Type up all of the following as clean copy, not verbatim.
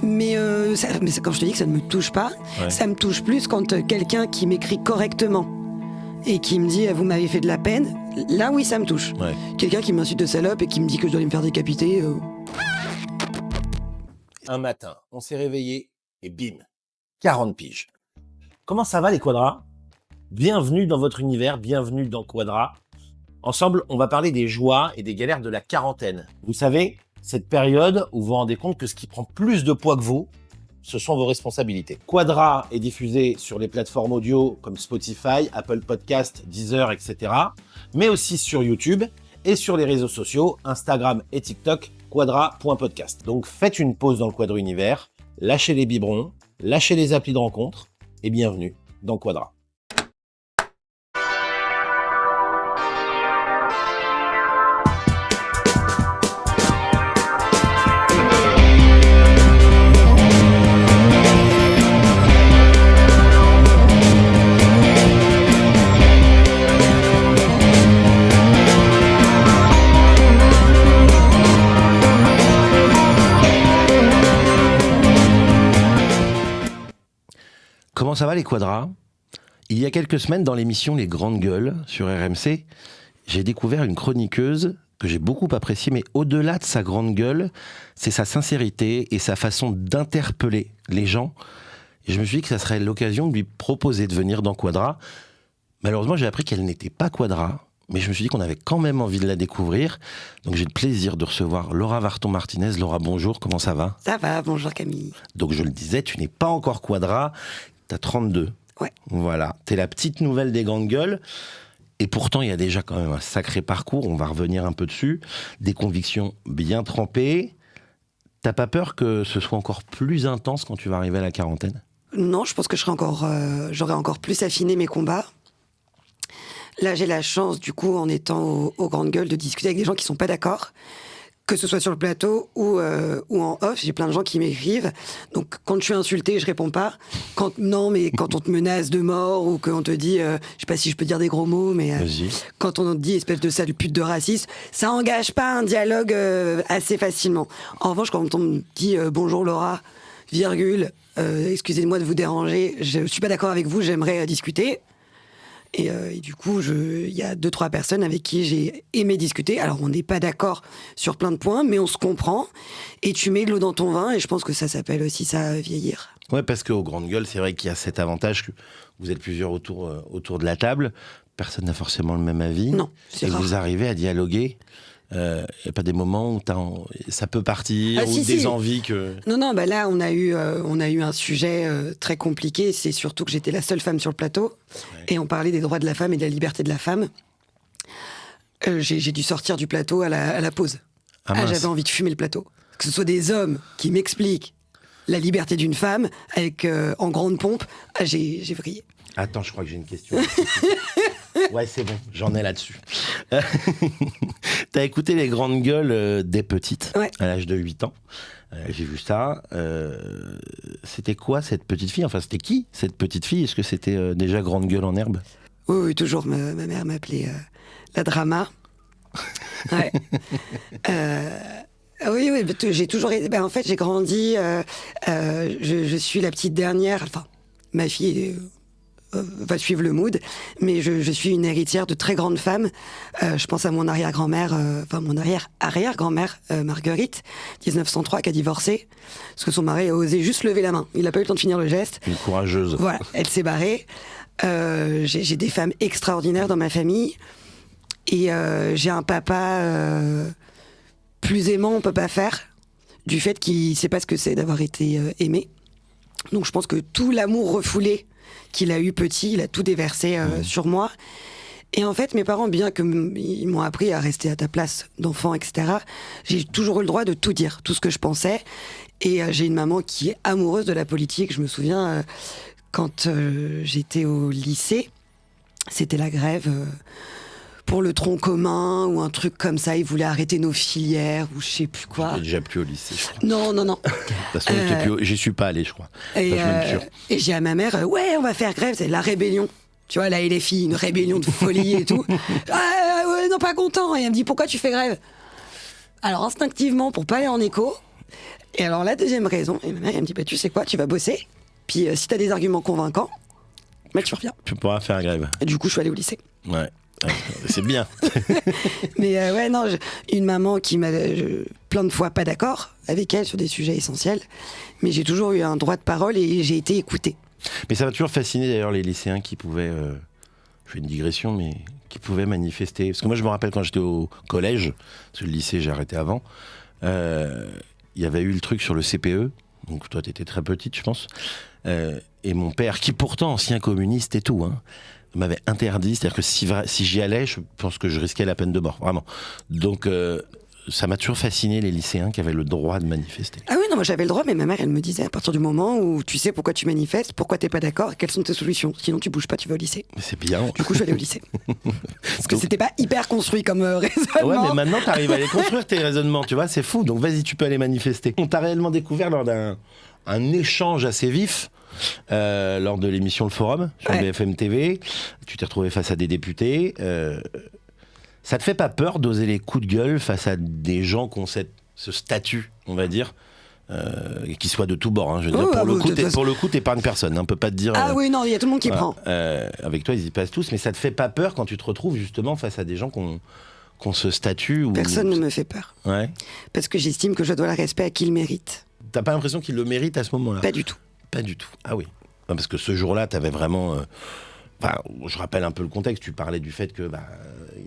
Mais quand je te dis que ça ne me touche pas, ça me touche plus quand quelqu'un qui m'écrit correctement et qui me dit « vous m'avez fait de la peine », là oui ça me touche. Ouais. Quelqu'un qui m'insulte de salope et qui me dit que je dois aller me faire décapiter... Un matin, on s'est réveillé et bim, 40 piges. Comment ça va les quadras ? Bienvenue dans votre univers, bienvenue dans Quadra. Ensemble, on va parler des joies et des galères de la quarantaine. Vous savez, cette période où vous vous rendez compte que ce qui prend plus de poids que vous, ce sont vos responsabilités. Quadra est diffusé sur les plateformes audio comme Spotify, Apple Podcast, Deezer, etc. Mais aussi sur YouTube et sur les réseaux sociaux, Instagram et TikTok, quadra.podcast. Donc faites une pause dans le Quadra Univers, lâchez les biberons, lâchez les applis de rencontre et bienvenue dans Quadra. Comment ça va les quadras ? Il y a quelques semaines, dans l'émission Les Grandes Gueules sur RMC, j'ai découvert une chroniqueuse que j'ai beaucoup appréciée, mais au-delà de sa grande gueule, c'est sa sincérité et sa façon d'interpeller les gens. Et je me suis dit que ça serait l'occasion de lui proposer de venir dans Quadra. Malheureusement, j'ai appris qu'elle n'était pas Quadra, mais je me suis dit qu'on avait quand même envie de la découvrir. Donc j'ai le plaisir de recevoir Laura Varton-Martinez. Laura, bonjour, comment ça va ? Ça va, bonjour Camille. Donc je le disais, tu n'es pas encore Quadra. T'as 32. Ouais. Voilà. T'es la petite nouvelle des grandes gueules. Et pourtant, il y a déjà quand même un sacré parcours. On va revenir un peu dessus. Des convictions bien trempées. T'as pas peur que ce soit encore plus intense quand tu vas arriver à la quarantaine ? Non, je pense que j'aurais encore plus affiné mes combats. Là, j'ai la chance, du coup, en étant aux grandes gueules, de discuter avec des gens qui sont pas d'accord. Que ce soit sur le plateau ou en off, j'ai plein de gens qui m'écrivent. Donc, quand je suis insultée, je réponds pas. Quand on te menace de mort ou qu'on te dit, je sais pas si je peux dire des gros mots, mais quand on te dit espèce de sale pute de raciste, ça engage pas un dialogue assez facilement. En revanche, quand on me dit bonjour Laura, virgule, excusez-moi de vous déranger, je suis pas d'accord avec vous, j'aimerais discuter. Et du coup, il y a 2-3 personnes avec qui j'ai aimé discuter. Alors, on n'est pas d'accord sur plein de points, mais on se comprend. Et tu mets de l'eau dans ton vin, et je pense que ça s'appelle aussi ça, vieillir. Ouais, parce qu'aux grandes gueules, c'est vrai qu'il y a cet avantage que vous êtes plusieurs autour de la table. Personne n'a forcément le même avis. Non, c'est rare. Et vous arrivez à dialoguer. Il n'y a pas des moments où ça peut partir, ou des envies que... Non, là, on a eu un sujet très compliqué. C'est surtout que j'étais la seule femme sur le plateau. Ouais. Et on parlait des droits de la femme et de la liberté de la femme. J'ai dû sortir du plateau à la pause. J'avais envie de fumer le plateau. Que ce soit des hommes qui m'expliquent la liberté d'une femme, avec en grande pompe, j'ai vrillé. Attends, je crois que j'ai une question. Ouais, c'est bon, j'en ai là-dessus. T'as écouté les grandes gueules dès petite, à l'âge de 8 ans. J'ai vu ça. C'était quoi cette petite fille ? Enfin, c'était qui cette petite fille ? Est-ce que c'était déjà grande gueule en herbe ? Oui, toujours. Ma mère m'appelait la drama. Ouais. Oui, j'ai toujours... en fait, j'ai grandi... je suis la petite dernière... Enfin, ma fille... va suivre le mood, mais je suis une héritière de très grandes femmes. Je pense à mon arrière-grand-mère, mon arrière-arrière-grand-mère, Marguerite, 1903, qui a divorcé, parce que son mari a osé juste lever la main. Il n'a pas eu le temps de finir le geste. Une courageuse. Voilà, elle s'est barrée. J'ai des femmes extraordinaires dans ma famille, et j'ai un papa plus aimant, on peut pas faire, du fait qu'il ne sait pas ce que c'est d'avoir été aimé. Donc je pense que tout l'amour refoulé qu'il a eu petit, il a tout déversé sur moi. Et en fait, mes parents, bien qu'ils m'ont appris à rester à ta place d'enfant, etc., j'ai toujours eu le droit de tout dire, tout ce que je pensais. Et j'ai une maman qui est amoureuse de la politique. Je me souviens, quand j'étais au lycée, c'était la grève pour le tronc commun ou un truc comme ça. Ils voulaient arrêter nos filières ou je sais plus quoi. J'étais déjà plus au lycée, je crois. Non. De toute façon, j'y suis pas allé, je crois. Et j'ai à ma mère, ouais, on va faire grève, c'est la rébellion. Tu vois, la LFI, une rébellion de folie et tout. Ouais, non, pas content. Et elle me dit, pourquoi tu fais grève ? Alors, instinctivement, pour pas aller en écho, Et alors la deuxième raison, et ma mère elle me dit, tu sais quoi, tu vas bosser, puis si t'as des arguments convaincants, tu reviens. Tu pourras faire grève. Et du coup, je suis allée au lycée. Ouais. C'est bien. Mais une maman qui m'a plein de fois pas d'accord avec elle sur des sujets essentiels, mais j'ai toujours eu un droit de parole et j'ai été écoutée. Mais ça m'a toujours fasciné d'ailleurs les lycéens qui pouvaient, je fais une digression, mais qui pouvaient manifester. Parce que moi je me rappelle quand j'étais au collège, parce que le lycée j'ai arrêté avant, il y avait eu le truc sur le CPE, donc toi t'étais très petite je pense, et mon père, qui pourtant ancien communiste et tout, hein, m'avait interdit, c'est-à-dire que si j'y allais, je pense que je risquais la peine de mort, vraiment. Donc ça m'a toujours fasciné les lycéens qui avaient le droit de manifester. Ah oui, non, moi j'avais le droit, mais ma mère, elle me disait, à partir du moment où tu sais pourquoi tu manifestes, pourquoi t'es pas d'accord, et quelles sont tes solutions. Sinon tu bouges pas, tu vas au lycée. Mais c'est bien. Du coup, je suis allée au lycée. Parce que c'était pas hyper construit comme raisonnement. Ouais, mais maintenant t'arrives à les construire tes raisonnements, tu vois, c'est fou. Donc vas-y, tu peux aller manifester. On t'a réellement découvert lors d'un échange assez vif. Lors de l'émission Le Forum sur BFM TV, tu t'es retrouvé face à des députés. Ça te fait pas peur d'oser les coups de gueule face à des gens qui ont ce statut, on va dire, et qui soient de tous bords, hein. Je veux dire, pour le coup, t'épargnes personne. On peut pas te dire. Ah oui, non, il y a tout le monde qui prend. Avec toi, ils y passent tous, mais ça te fait pas peur quand tu te retrouves justement face à des gens qui ont ce statut. Personne ne me fait peur. Ouais. Parce que j'estime que je dois le respect à qui le mérite. T'as pas l'impression qu'il le mérite à ce moment-là? Pas du tout. Pas du tout. Ah oui. Non, parce que ce jour-là, t'avais vraiment. Je rappelle un peu le contexte. Tu parlais du fait que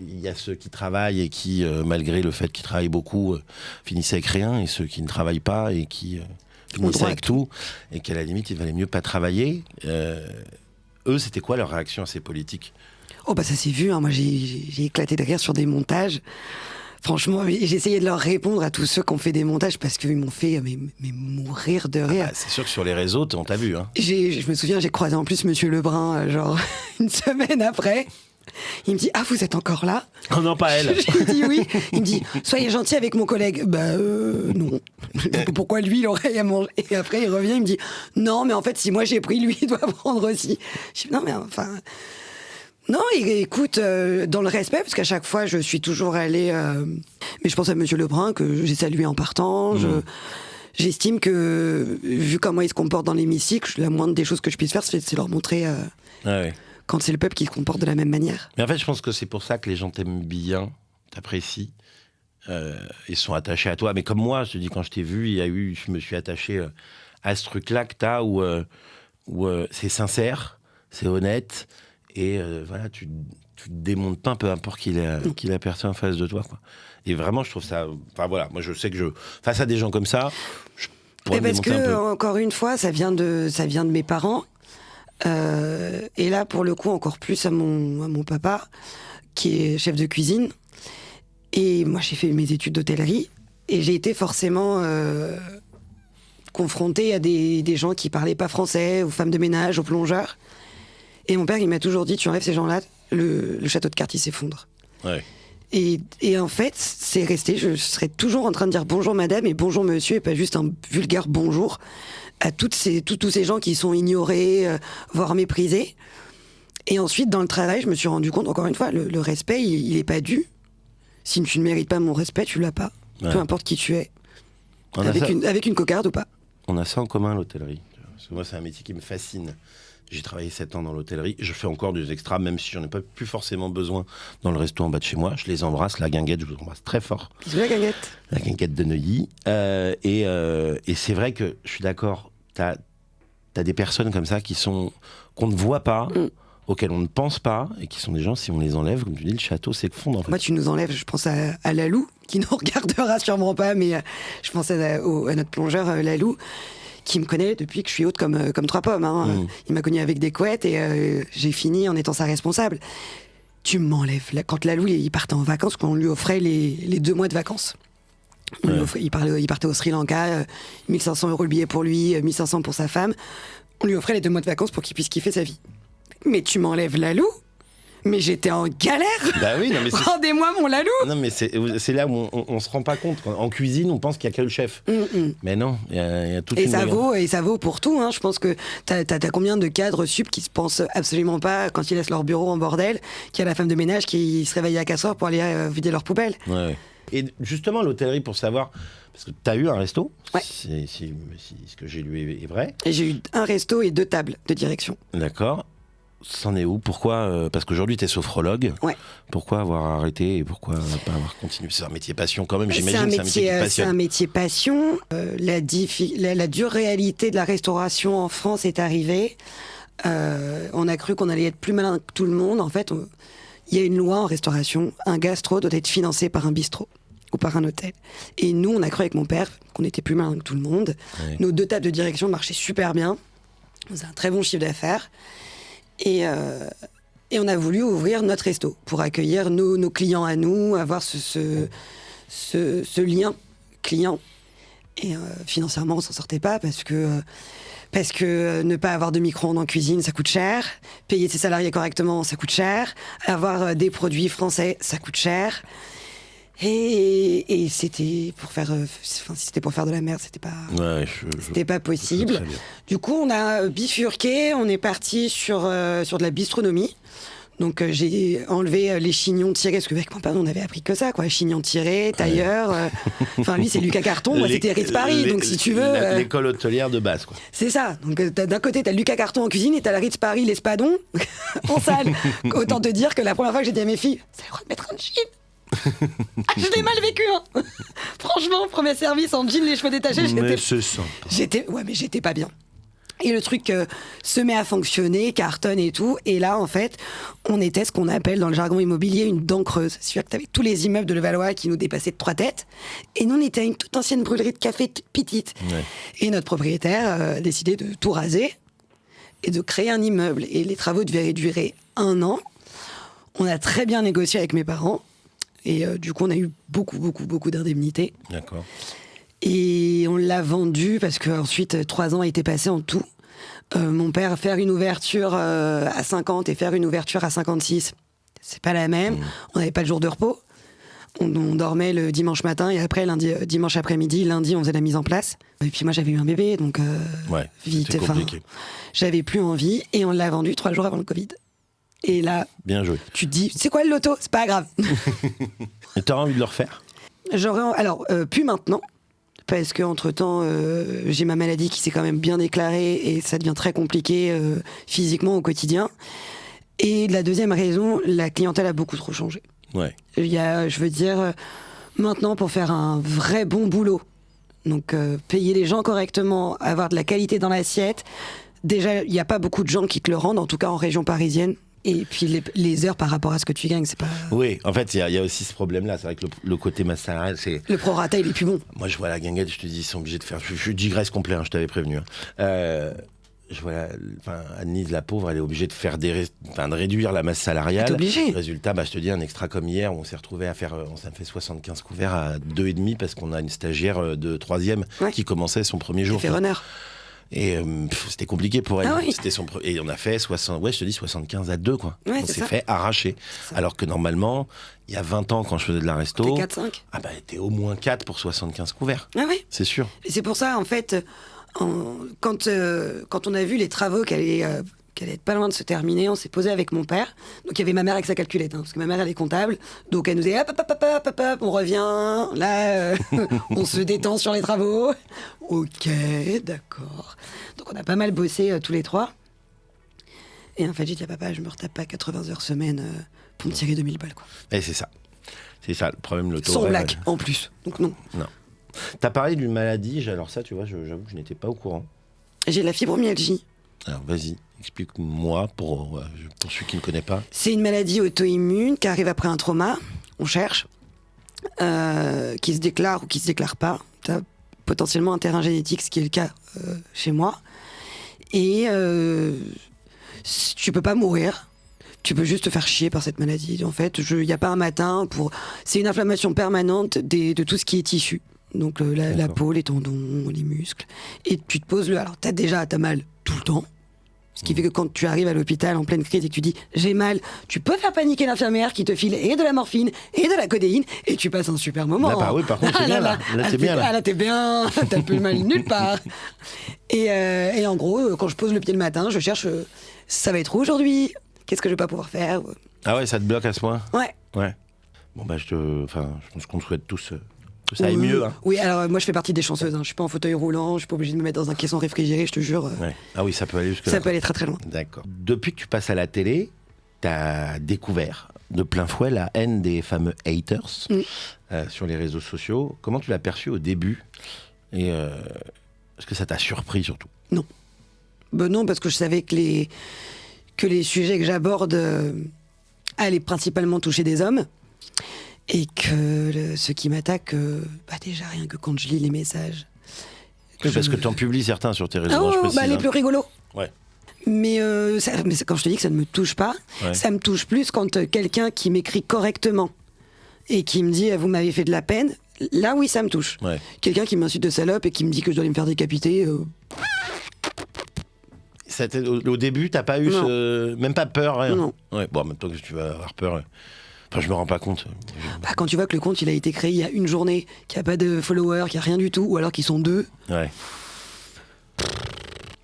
il y a ceux qui travaillent et qui, malgré le fait qu'ils travaillent beaucoup, finissaient avec rien, et ceux qui ne travaillent pas et qui finissaient avec tout, et qu'à la limite, il valait mieux pas travailler. Eux, c'était quoi leur réaction à ces politiques? Oh ça s'est vu. Hein. Moi, j'ai éclaté de rire sur des montages. Franchement, j'ai essayé de leur répondre à tous ceux qui ont fait des montages parce qu'ils m'ont fait mais mourir de rire. C'est sûr que sur les réseaux, on t'a vu. Hein. Je me souviens, j'ai croisé en plus Monsieur Lebrun, genre une semaine après. Il me dit, ah, vous êtes encore là? Oh non, pas elle. J'ai dit oui. Il me dit, soyez gentil avec mon collègue. Non. Pourquoi lui, il aurait à manger? Et après, il revient, il me dit, non, mais en fait, si moi j'ai pris, lui, il doit prendre aussi. Je dis, non, mais enfin... Non, écoute, dans le respect, parce qu'à chaque fois, je suis toujours allée... mais je pense à Monsieur Lebrun, que j'ai salué en partant. J'estime que, vu comment il se comporte dans l'hémicycle, la moindre des choses que je puisse faire, c'est leur montrer quand c'est le peuple qui se comporte de la même manière. Mais en fait, je pense que c'est pour ça que les gens t'aiment bien, t'apprécient, et sont attachés à toi. Mais comme moi, je te dis, quand je t'ai vu, je me suis attaché à ce truc-là que t'as, où c'est sincère, c'est honnête, et voilà, tu te démontes pas, peu importe qui la personne en face de toi, quoi. Et vraiment, je trouve ça... Enfin voilà, moi je sais que face à des gens comme ça, je pourrais me démonter un peu. Parce que, encore une fois, ça vient de mes parents. Et là, pour le coup, encore plus à mon papa, qui est chef de cuisine. Et moi, j'ai fait mes études d'hôtellerie. Et j'ai été forcément confrontée à des gens qui parlaient pas français, aux femmes de ménage, aux plongeurs. Et mon père, il m'a toujours dit, tu enlèves ces gens-là, le château de cartes, il s'effondre. Ouais. Et en fait, c'est resté, je serais toujours en train de dire bonjour madame et bonjour monsieur, et pas juste un vulgaire bonjour à tous ces gens qui sont ignorés, voire méprisés. Et ensuite, dans le travail, je me suis rendu compte, encore une fois, le respect, il est pas dû. Si tu ne mérites pas mon respect, tu l'as pas. Ouais. Peu importe qui tu es. Avec une cocarde ou pas. On a ça en commun, l'hôtellerie. Parce que moi, c'est un métier qui me fascine. J'ai travaillé 7 ans dans l'hôtellerie. Je fais encore des extras, même si j'en ai pas plus forcément besoin dans le resto en bas de chez moi. Je les embrasse. La guinguette, je vous embrasse très fort. Bisous la guinguette. La guinguette de Neuilly. Et c'est vrai que je suis d'accord. T'as des personnes comme ça qu'on ne voit pas, auxquelles on ne pense pas, et qui sont des gens, si on les enlève, comme tu dis, le château s'effondre. En fait. Moi, tu nous enlèves, je pense à Lalou, qui ne regardera sûrement pas, mais je pense à notre plongeur Lalou, qui me connaît depuis que je suis haute comme 3 pommes. Hein. Il m'a connue avec des couettes et j'ai fini en étant sa responsable. Tu m'enlèves. Quand Lalou, il partait en vacances, quand on lui offrait les 2 mois de vacances. Il partait au Sri Lanka, 1500 € le billet pour lui, 1500 pour sa femme. On lui offrait les 2 mois de vacances pour qu'il puisse kiffer sa vie. Mais tu m'enlèves Lalou? Mais j'étais en galère. Bah oui, non mais rendez-moi mon Lalou. Non mais c'est là où on se rend pas compte. En cuisine, on pense qu'il y a que le chef. Mais non, il y a toute une et ça vaut pour tout. Hein. Je pense que t'as combien de cadres sup qui se pensent absolument pas quand ils laissent leur bureau en bordel, qu'il y a la femme de ménage qui se réveille à 4 heures pour aller vider leur poubelle. Ouais. Et justement, l'hôtellerie, pour savoir, parce que tu as eu un resto, Ouais. si ce que j'ai lu est vrai. Et j'ai eu un resto et 2 tables de direction. D'accord. C'en est où? Pourquoi parce qu'aujourd'hui, tu es sophrologue. Ouais. Pourquoi avoir arrêté et pourquoi pas avoir continué? C'est un métier passion quand même, j'imagine que c'est un métier qui te C'est passionne. un métier passion. La dure réalité de la restauration en France est arrivée. On a cru qu'on allait être plus malin que tout le monde. En fait, il y a une loi en restauration. Un gastro doit être financé par un bistrot ou par un hôtel. Et nous, on a cru avec mon père qu'on était plus malin que tout le monde. Ouais. Nos 2 tables de direction marchaient super bien. On faisait un très bon chiffre d'affaires. Et on a voulu ouvrir notre resto pour accueillir nos clients à nous, avoir ce lien client. Et financièrement, on s'en sortait pas parce que ne pas avoir de micro-ondes en cuisine, ça coûte cher. Payer ses salariés correctement, ça coûte cher. Avoir des produits français, ça coûte cher. Et c'était pour faire, si c'était pour faire de la merde, c'était pas. Ouais, C'était pas je possible. très bien. Du coup, on a bifurqué, on est parti sur de la bistronomie. Donc j'ai enlevé les chignons tirés, parce qu'avec mon père, on avait appris que ça, quoi. Chignons tirés, tailleur. Enfin, lui, c'est Lucas Carton, moi, c'était Ritz Paris. Donc si tu veux. L'école hôtelière de base, quoi. C'est ça. Donc d'un côté, t'as Lucas Carton en cuisine et t'as la Ritz Paris, l'espadon en salle. Autant te dire que la première fois que j'ai dit à mes filles, c'est le droit de mettre un jean. Je l'ai mal vécu, hein. Franchement, premier service en jean, les cheveux détachés, Mais c'est sympa. j'étais pas bien. Et le truc se met à fonctionner, cartonne et tout. Et là, en fait, on était ce qu'on appelle dans le jargon immobilier une dent creuse. C'est-à-dire que t'avais tous les immeubles de Levallois qui nous dépassaient de 3 têtes. Et nous, on était à une toute ancienne brûlerie de café toute petite. Ouais. Et notre propriétaire a décidé de tout raser et de créer un immeuble. Et les travaux devaient durer 1 an. On a très bien négocié avec mes parents. Et du coup, on a eu beaucoup d'indemnités. D'accord. Et on l'a vendu parce qu'ensuite, 3 ans a été passé en tout. Mon père, faire une ouverture à 50 et faire une ouverture à 56, c'est pas la même. On n'avait pas de jour de repos. On dormait le dimanche matin et après, dimanche après-midi, lundi, on faisait la mise en place. Et puis moi, j'avais eu un bébé, donc Ouais, vite. c'est compliqué. J'avais plus envie et on l'a vendu 3 jours avant le Covid. Et là, Bien joué. tu te dis, c'est quoi le loto? C'est pas grave. Et t'auras envie de le refaire? Alors, plus maintenant, parce qu'entre-temps, j'ai ma maladie qui s'est quand même bien déclarée et ça devient très compliqué physiquement au quotidien. Et la deuxième raison, la clientèle a beaucoup trop changé. Ouais. Je veux dire, maintenant, pour faire un vrai bon boulot, donc payer les gens correctement, avoir de la qualité dans l'assiette, déjà, il n'y a pas beaucoup de gens qui te le rendent, en tout cas en région parisienne. Et puis les heures par rapport à ce que tu gagnes, c'est pas. Oui, en fait, il y a aussi ce problème-là. C'est vrai que le côté masse salariale, c'est. Le prorata, il est plus bon. Moi, je vois la guinguette, je te dis, ils sont obligés de faire. Je digresse complet, hein, je t'avais prévenu. Hein. Je vois, Anne-Lise, la pauvre, elle est obligée de faire de réduire la masse salariale. T'es obligé. Résultat, je te dis, un extra comme hier, on s'est retrouvé à faire, on s'est fait 75 couverts à 2,5 parce qu'on a une stagiaire de 3e Ouais. qui commençait son premier jour. Fait runner. Et c'était compliqué pour elle. Ah oui. C'était et on a fait 75 à 2, quoi. Ouais, On c'est s'est ça. fait arracher. C'est ça. Alors que normalement, il y a 20 ans, quand je faisais de la resto, T'es 4-5. t'es au moins 4 pour 75 couverts. Ah ouais. C'est sûr. Et c'est pour ça, en fait, quand on a vu les travaux qu'elle allait être pas loin de se terminer, on s'est posé avec mon père. Donc il y avait ma mère avec sa calculette, parce que ma mère elle est comptable. Donc elle nous dit hop, on revient, là, on se détend sur les travaux. Ok, d'accord. Donc on a pas mal bossé tous les 3. Et en fait j'ai dit à papa, je me retape pas 80 heures semaine pour me tirer 2000 balles, quoi. Et c'est ça. C'est ça, le problème, le taux. Sans blague, en plus. Donc non. Non. T'as parlé d'une maladie, alors ça, tu vois, j'avoue que je n'étais pas au courant. J'ai la fibromyalgie. Alors vas-y, explique-moi pour celui qui ne connaît pas. C'est une maladie auto-immune qui arrive après un trauma, on cherche, qui se déclare ou qui se déclare pas. Tu as potentiellement un terrain génétique, ce qui est le cas chez moi. Et tu peux pas mourir. Tu peux juste te faire chier par cette maladie. En fait, il n'y a pas un matin pour. C'est une inflammation permanente de tout ce qui est tissu. Donc la peau, les tendons, les muscles. Et tu te poses Alors t'as mal tout le temps. Ce qui fait que quand tu arrives à l'hôpital en pleine crise et que tu dis j'ai mal, tu peux faire paniquer l'infirmière qui te file et de la morphine et de la codéine et tu passes un super moment. Là, oui, par contre, t'es bien là. Là, t'es bien là. Là, t'es bien. T'as plus mal nulle part. Et en gros, quand je pose le pied le matin, je cherche ça va être où aujourd'hui? Qu'est-ce que je vais pas pouvoir faire? Ah ouais, ça te bloque à ce point? Ouais. Ouais. Bon, bah, je pense qu'on souhaite tous que ça aille mieux. Hein. Oui, alors moi je fais partie des chanceuses. Je suis pas en fauteuil roulant, je suis pas obligée de me mettre dans un caisson réfrigéré, je te jure. Ouais. Ah oui, ça peut aller jusque-là. Ça peut aller très très loin. D'accord. Depuis que tu passes à la télé, tu as découvert de plein fouet la haine des fameux haters sur les réseaux sociaux. Comment tu l'as perçu au début et est-ce que ça t'a surpris surtout? Non. Non, parce que je savais que les sujets que j'aborde allaient principalement toucher des hommes. Et que ceux qui m'attaquent, déjà rien que quand je lis les messages. Parce que tu en publies certains sur tes réseaux, je précise. Les plus rigolos. Ouais. Mais quand je te dis que ça ne me touche pas, ça me touche plus quand quelqu'un qui m'écrit correctement et qui me dit « vous m'avez fait de la peine », là oui ça me touche. Ouais. Quelqu'un qui m'insulte de salope et qui me dit que je dois aller me faire décapiter... Au début, t'as pas eu même pas peur, rien. Non. Ouais, bon, en même temps que tu vas avoir peur... Enfin, je me rends pas compte. Quand tu vois que le compte il a été créé il y a une journée, qu'il n'y a pas de followers, qu'il n'y a rien du tout, ou alors qu'ils sont 2. Ouais.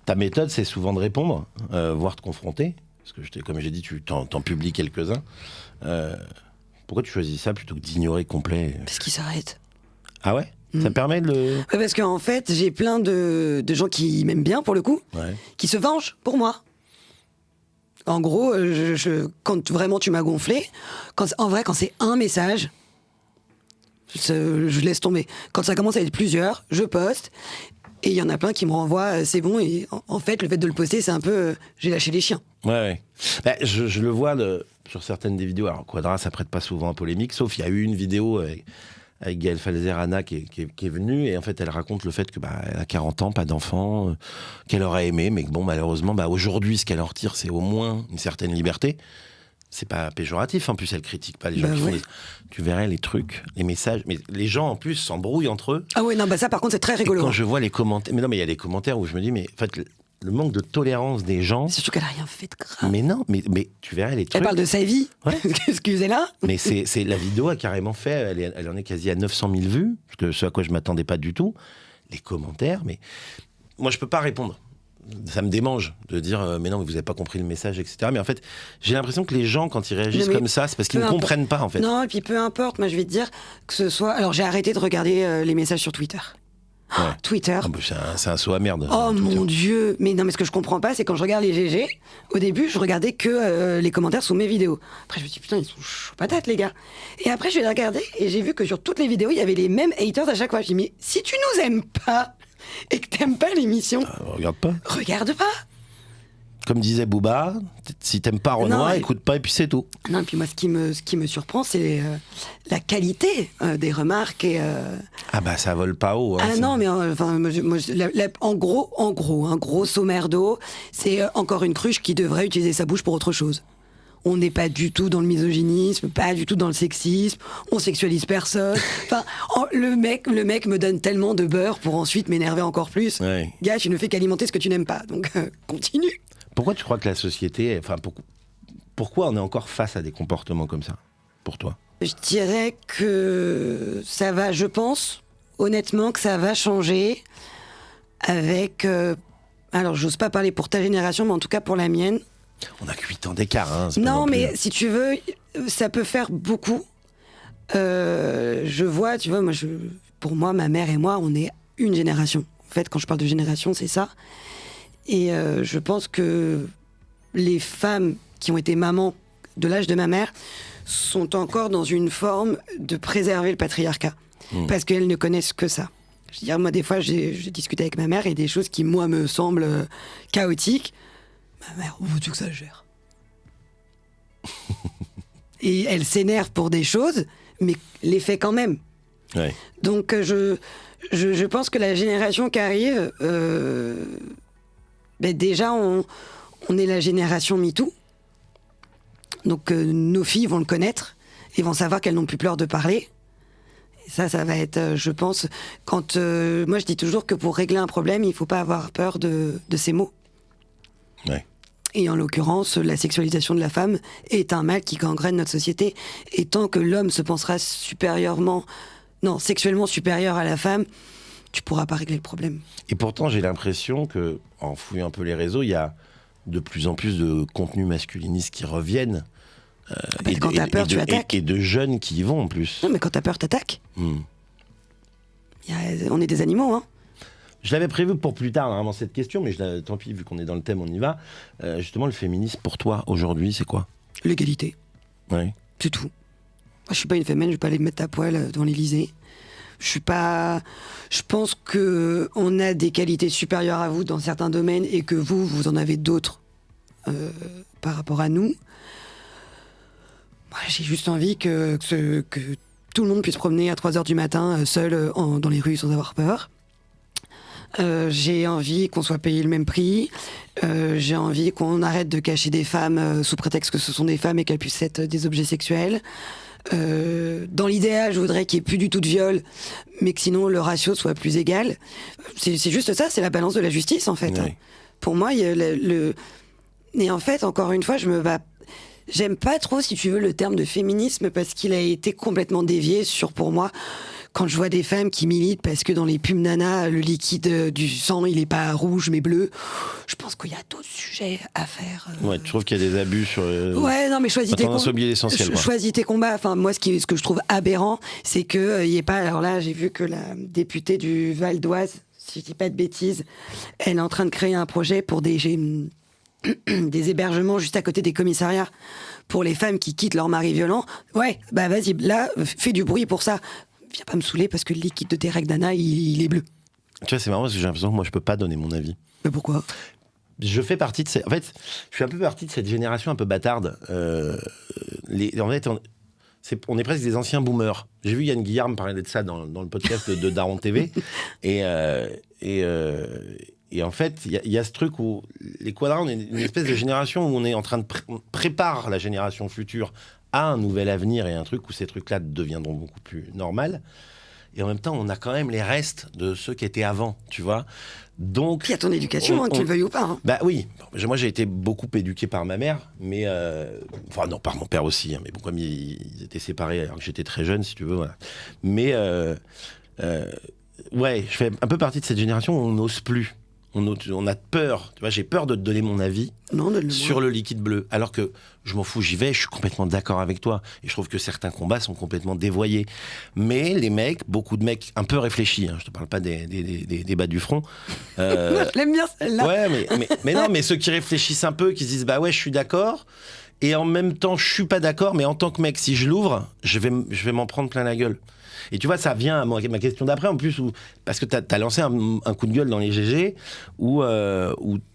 Ta méthode, c'est souvent de répondre, voire de confronter. Parce que, comme j'ai dit, tu t'en publies quelques-uns. Pourquoi tu choisis ça plutôt que d'ignorer complet? Parce qu'ils s'arrêtent. Ah ouais? Ça permet de le... Parce qu'en fait, j'ai plein de gens qui m'aiment bien, pour le coup, qui se vengent pour moi. En gros, quand vraiment tu m'as gonflé, en vrai, quand c'est un message, je laisse tomber. Quand ça commence à être plusieurs, je poste, et il y en a plein qui me renvoient, c'est bon, et en fait, le fait de le poster, c'est un peu, j'ai lâché les chiens. Ouais. Bah, je le vois sur certaines des vidéos. Alors, Quadra, ça prête pas souvent à polémique, sauf il y a eu une vidéo avec Gaëlle Falzer-Anna qui est venue, et en fait elle raconte le fait que elle a 40 ans, pas d'enfant, qu'elle aurait aimé, mais que bon, malheureusement aujourd'hui ce qu'elle en retire c'est au moins une certaine liberté. C'est pas péjoratif, en plus elle critique pas les gens qui font tu verrais les trucs, les messages, mais les gens en plus s'embrouillent entre eux. Ah oui, non, ça par contre c'est très rigolo. Et quand je vois les commentaires, mais il y a des commentaires où je me dis, mais en fait le manque de tolérance des gens. C'est surtout qu'elle a rien fait de grave. Mais non, mais tu verrais les trucs. Elle parle de sa vie. Ouais. Excusez-la. Mais c'est la vidéo a carrément fait, elle en est quasi à 900 000 vues, ce à quoi je m'attendais pas du tout. Les commentaires, mais moi je peux pas répondre. Ça me démange de dire mais non, mais vous avez pas compris le message, etc. Mais en fait, j'ai l'impression que les gens quand ils réagissent comme ça, c'est parce qu'ils ne comprennent pas en fait. Non, et puis peu importe. Moi je vais te dire que ce soit. Alors j'ai arrêté de regarder les messages sur Twitter. Ouais. Twitter. C'est un saut à merde. Oh mon Dieu. Mais non, mais ce que je comprends pas, c'est quand je regarde les GG, au début, je regardais que les commentaires sous mes vidéos. Après, je me dis, putain, ils sont chauds patates, les gars. Et après, je vais les regarder et j'ai vu que sur toutes les vidéos, il y avait les mêmes haters à chaque fois. Je dis, mais si tu nous aimes pas et que t'aimes pas l'émission, regarde pas. Regarde pas. Comme disait Booba, si t'aimes pas Renoir, écoute pas et puis c'est tout. Non, et puis moi, ce qui me surprend, c'est la qualité des remarques et. Ah bah ça vole pas haut. Hein, ah non, mais enfin, en gros, grosso merdo, c'est encore une cruche qui devrait utiliser sa bouche pour autre chose. On n'est pas du tout dans le misogynisme, pas du tout dans le sexisme, on sexualise personne. Enfin, le mec me donne tellement de beurre pour ensuite m'énerver encore plus. Ouais. Gars, tu ne fais qu'alimenter ce que tu n'aimes pas, donc continue. Pourquoi tu crois que la société, pourquoi on est encore face à des comportements comme ça, pour toi? Je dirais que ça va, je pense, honnêtement, que ça va changer avec... alors, j'ose pas parler pour ta génération, mais en tout cas pour la mienne. On a que 8 ans d'écart, hein. Non, mais si tu veux, ça peut faire beaucoup. Je vois, tu vois, pour moi, ma mère et moi, on est une génération. En fait, quand je parle de génération, c'est ça. Et je pense que les femmes qui ont été mamans de l'âge de ma mère sont encore dans une forme de préserver le patriarcat. Parce qu'elles ne connaissent que ça. Je veux dire, moi, des fois, j'ai discuté avec ma mère et des choses qui, moi, me semblent chaotiques. Ma mère, où veux-tu que ça gère? Et elle s'énerve pour des choses, mais les fait quand même. Ouais. Donc, je pense que la génération qui arrive... déjà, on est la génération MeToo. Donc, nos filles vont le connaître et vont savoir qu'elles n'ont plus peur de parler. Et ça va être, je pense, quand... moi, je dis toujours que pour régler un problème, il ne faut pas avoir peur de ces mots. Ouais. Et en l'occurrence, la sexualisation de la femme est un mal qui gangrène notre société. Et tant que l'homme se pensera sexuellement supérieur à la femme, tu pourras pas régler le problème. Et pourtant, j'ai l'impression que, en fouillant un peu les réseaux, il y a de plus en plus de contenus masculinistes qui reviennent. Quand t'as peur, tu attaques. Et de jeunes qui y vont en plus. Non, mais quand t'as peur, t'attaques. Hmm. On est des animaux, hein. Je l'avais prévu pour plus tard, vraiment, cette question, mais tant pis, vu qu'on est dans le thème, on y va. Justement, le féminisme, pour toi, aujourd'hui, c'est quoi? L'égalité. Ouais. C'est tout. Moi, je suis pas une féminine, je vais pas aller me mettre à poil devant l'Élysée. Je pense que on a des qualités supérieures à vous dans certains domaines et que vous en avez d'autres par rapport à nous. Moi, j'ai juste envie que tout le monde puisse promener à 3h du matin seul dans les rues sans avoir peur. J'ai envie qu'on soit payé le même prix. J'ai envie qu'on arrête de cacher des femmes sous prétexte que ce sont des femmes et qu'elles puissent être des objets sexuels. Dans l'idéal, je voudrais qu'il n'y ait plus du tout de viol, mais que sinon le ratio soit plus égal. C'est juste ça, c'est la balance de la justice en fait. Oui. Pour moi, il y a et en fait, encore une fois, j'aime pas trop, si tu veux, le terme de féminisme parce qu'il a été complètement dévié pour moi. Quand je vois des femmes qui militent parce que dans les pubs Nana, le liquide du sang, il est pas rouge mais bleu, je pense qu'il y a d'autres sujets à faire. Ouais, tu trouves qu'il y a des abus sur... Ouais, non, mais choisis tes combats. oublié l'essentiel, quoi. Choisis tes combats. Enfin, moi, ce que je trouve aberrant, c'est que il y ait pas... Alors là, j'ai vu que la députée du Val d'Oise, si je dis pas de bêtises, elle est en train de créer un projet pour des hébergements juste à côté des commissariats pour les femmes qui quittent leur mari violent. Ouais, bah vas-y, là, fais du bruit pour ça. Viens pas me saouler parce que le liquide de tes règles d'Anna, il est bleu. Tu vois, c'est marrant parce que j'ai l'impression que moi, je peux pas donner mon avis. Mais pourquoi? Je fais partie de En fait, je suis un peu partie de cette génération un peu bâtarde. En fait, on est presque des anciens boomers. J'ai vu Yann Guillaume parler de ça dans le podcast de Daron TV. Et en fait, il y a ce truc où les quadras, on est une espèce de génération où on est en train de préparer la génération future à un nouvel avenir et un truc où ces trucs-là deviendront beaucoup plus normales. Et en même temps, on a quand même les restes de ceux qui étaient avant, tu vois. Donc, puis il y a ton éducation, que tu le veuilles ou pas. Hein. Bah oui, moi j'ai été beaucoup éduqué par ma mère, mais enfin non, par mon père aussi, hein, mais bon, comme ils étaient séparés alors que j'étais très jeune, si tu veux, voilà. Mais ouais, je fais un peu partie de cette génération où on n'ose plus. On a peur, tu vois, j'ai peur de te donner mon avis sur le liquide bleu, alors que je m'en fous, j'y vais, je suis complètement d'accord avec toi, et je trouve que certains combats sont complètement dévoyés. Mais les mecs, beaucoup de mecs un peu réfléchis, hein, je te parle pas des bas du front. Je l'aime bien celle-là. Ouais, mais non, mais ceux qui réfléchissent un peu, qui se disent bah ouais, je suis d'accord, et en même temps, je suis pas d'accord, mais en tant que mec, si je l'ouvre, je vais m'en prendre plein la gueule. Et tu vois, ça vient à ma question d'après, en plus, parce que t'as lancé un coup de gueule dans les GG, où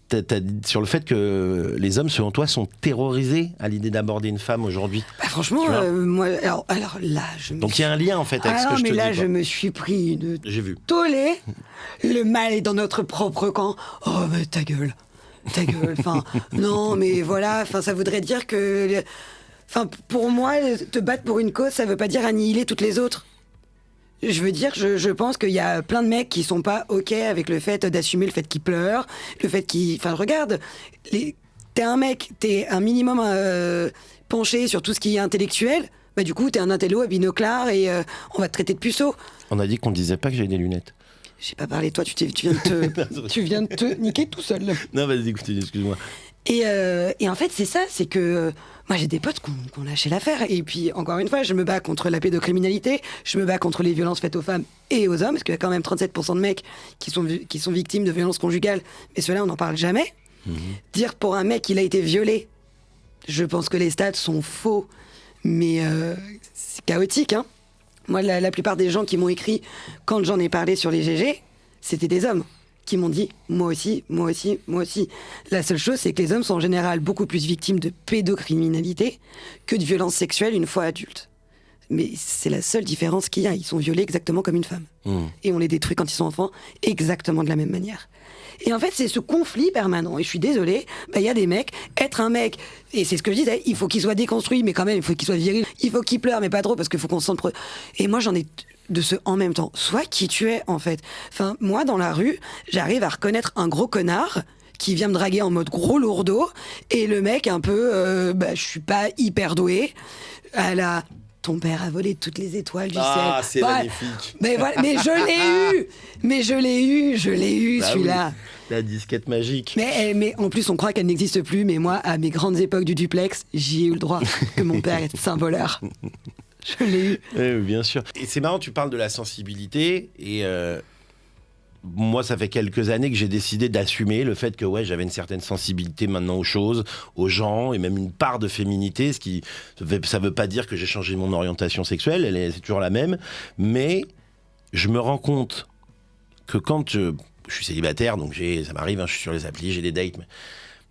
t'as dit sur le fait que les hommes, selon toi, sont terrorisés à l'idée d'aborder une femme aujourd'hui. Bah franchement, moi, alors là, donc il y a un lien, en fait, avec ce que je te dis. mais là, je me suis pris une J'ai vu. tollée. Le mal est dans notre propre camp. Oh, mais ta gueule. Enfin, non, mais voilà, enfin, ça voudrait dire que... Enfin, pour moi, te battre pour une cause, ça veut pas dire annihiler toutes les autres. Je veux dire, je pense qu'il y a plein de mecs qui sont pas OK avec le fait d'assumer le fait qu'ils pleurent, le fait qu'ils... Enfin, regarde, t'es un mec, t'es un minimum penché sur tout ce qui est intellectuel, bah du coup, t'es un intello à binoclard et on va te traiter de puceau. On a dit qu'on disait pas que j'avais des lunettes. J'ai pas parlé de toi, tu viens de te niquer tout seul. Non, vas-y, écoutez, excuse-moi. Et en fait, c'est ça, c'est que moi j'ai des potes qui ont lâché l'affaire. Et puis, encore une fois, je me bats contre la pédocriminalité, je me bats contre les violences faites aux femmes et aux hommes, parce qu'il y a quand même 37% de mecs qui sont victimes de violences conjugales, mais ceux-là, on n'en parle jamais. Dire pour un mec qu'il a été violé, je pense que les stats sont faux, mais c'est chaotique, hein. Moi, la plupart des gens qui m'ont écrit quand j'en ai parlé sur les GG, c'était des hommes qui m'ont dit « moi aussi, moi aussi, moi aussi ». La seule chose, c'est que les hommes sont en général beaucoup plus victimes de pédocriminalité que de violences sexuelles une fois adultes. Mais c'est la seule différence qu'il y a. Ils sont violés exactement comme une femme. Et on les détruit quand ils sont enfants exactement de la même manière. Et en fait, c'est ce conflit permanent. Et je suis désolée, il y a des mecs, être un mec, et c'est ce que je disais, il faut qu'il soit déconstruit, mais quand même, il faut qu'il soit viril. Il faut qu'il pleure, mais pas trop, parce qu'il faut qu'on se sente... Et moi, j'en ai de ce en même temps. Sois qui tu es, en fait. Enfin, moi, dans la rue, j'arrive à reconnaître un gros connard qui vient me draguer en mode gros lourdeau, et le mec un peu, je suis pas hyper doué, à la... Ton père a volé toutes les étoiles du ciel. Ah, c'est magnifique. Mais voilà, mais je l'ai eu, bah celui-là. Oui. La disquette magique. Mais en plus, on croit qu'elle n'existe plus. Mais moi, à mes grandes époques du duplex, j'y ai eu le droit que mon père était un voleur. Je l'ai eu. Oui, bien sûr. Et c'est marrant, tu parles de la sensibilité. Et moi, ça fait quelques années que j'ai décidé d'assumer le fait que j'avais une certaine sensibilité maintenant aux choses, aux gens, et même une part de féminité. Ça veut pas dire que j'ai changé mon orientation sexuelle, c'est toujours la même. Mais je me rends compte que quand je suis célibataire, donc ça m'arrive, je suis sur les applis, j'ai des dates. Mais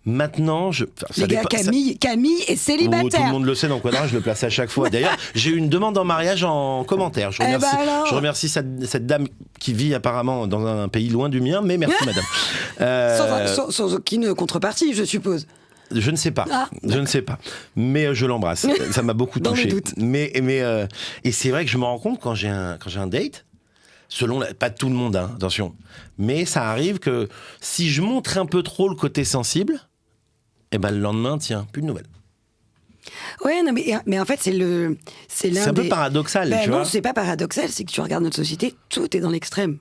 maintenant, les gars, Camille est célibataire. Tout le monde le sait dans Quadra, je le place à chaque fois. D'ailleurs, j'ai eu une demande en mariage en commentaire. Je remercie cette dame qui vit apparemment dans un pays loin du mien, mais merci madame. Sans aucune contrepartie, je suppose. Je ne sais pas, je ne sais pas, mais je l'embrasse. Ça m'a beaucoup touché. Et c'est vrai que je me rends compte quand j'ai un date. Pas tout le monde, attention. Mais ça arrive que si je montre un peu trop le côté sensible, le lendemain, tiens, plus de nouvelles. Ouais, non, mais en fait, c'est un peu paradoxal, tu vois. Non, c'est pas paradoxal, c'est que tu regardes notre société, tout est dans l'extrême.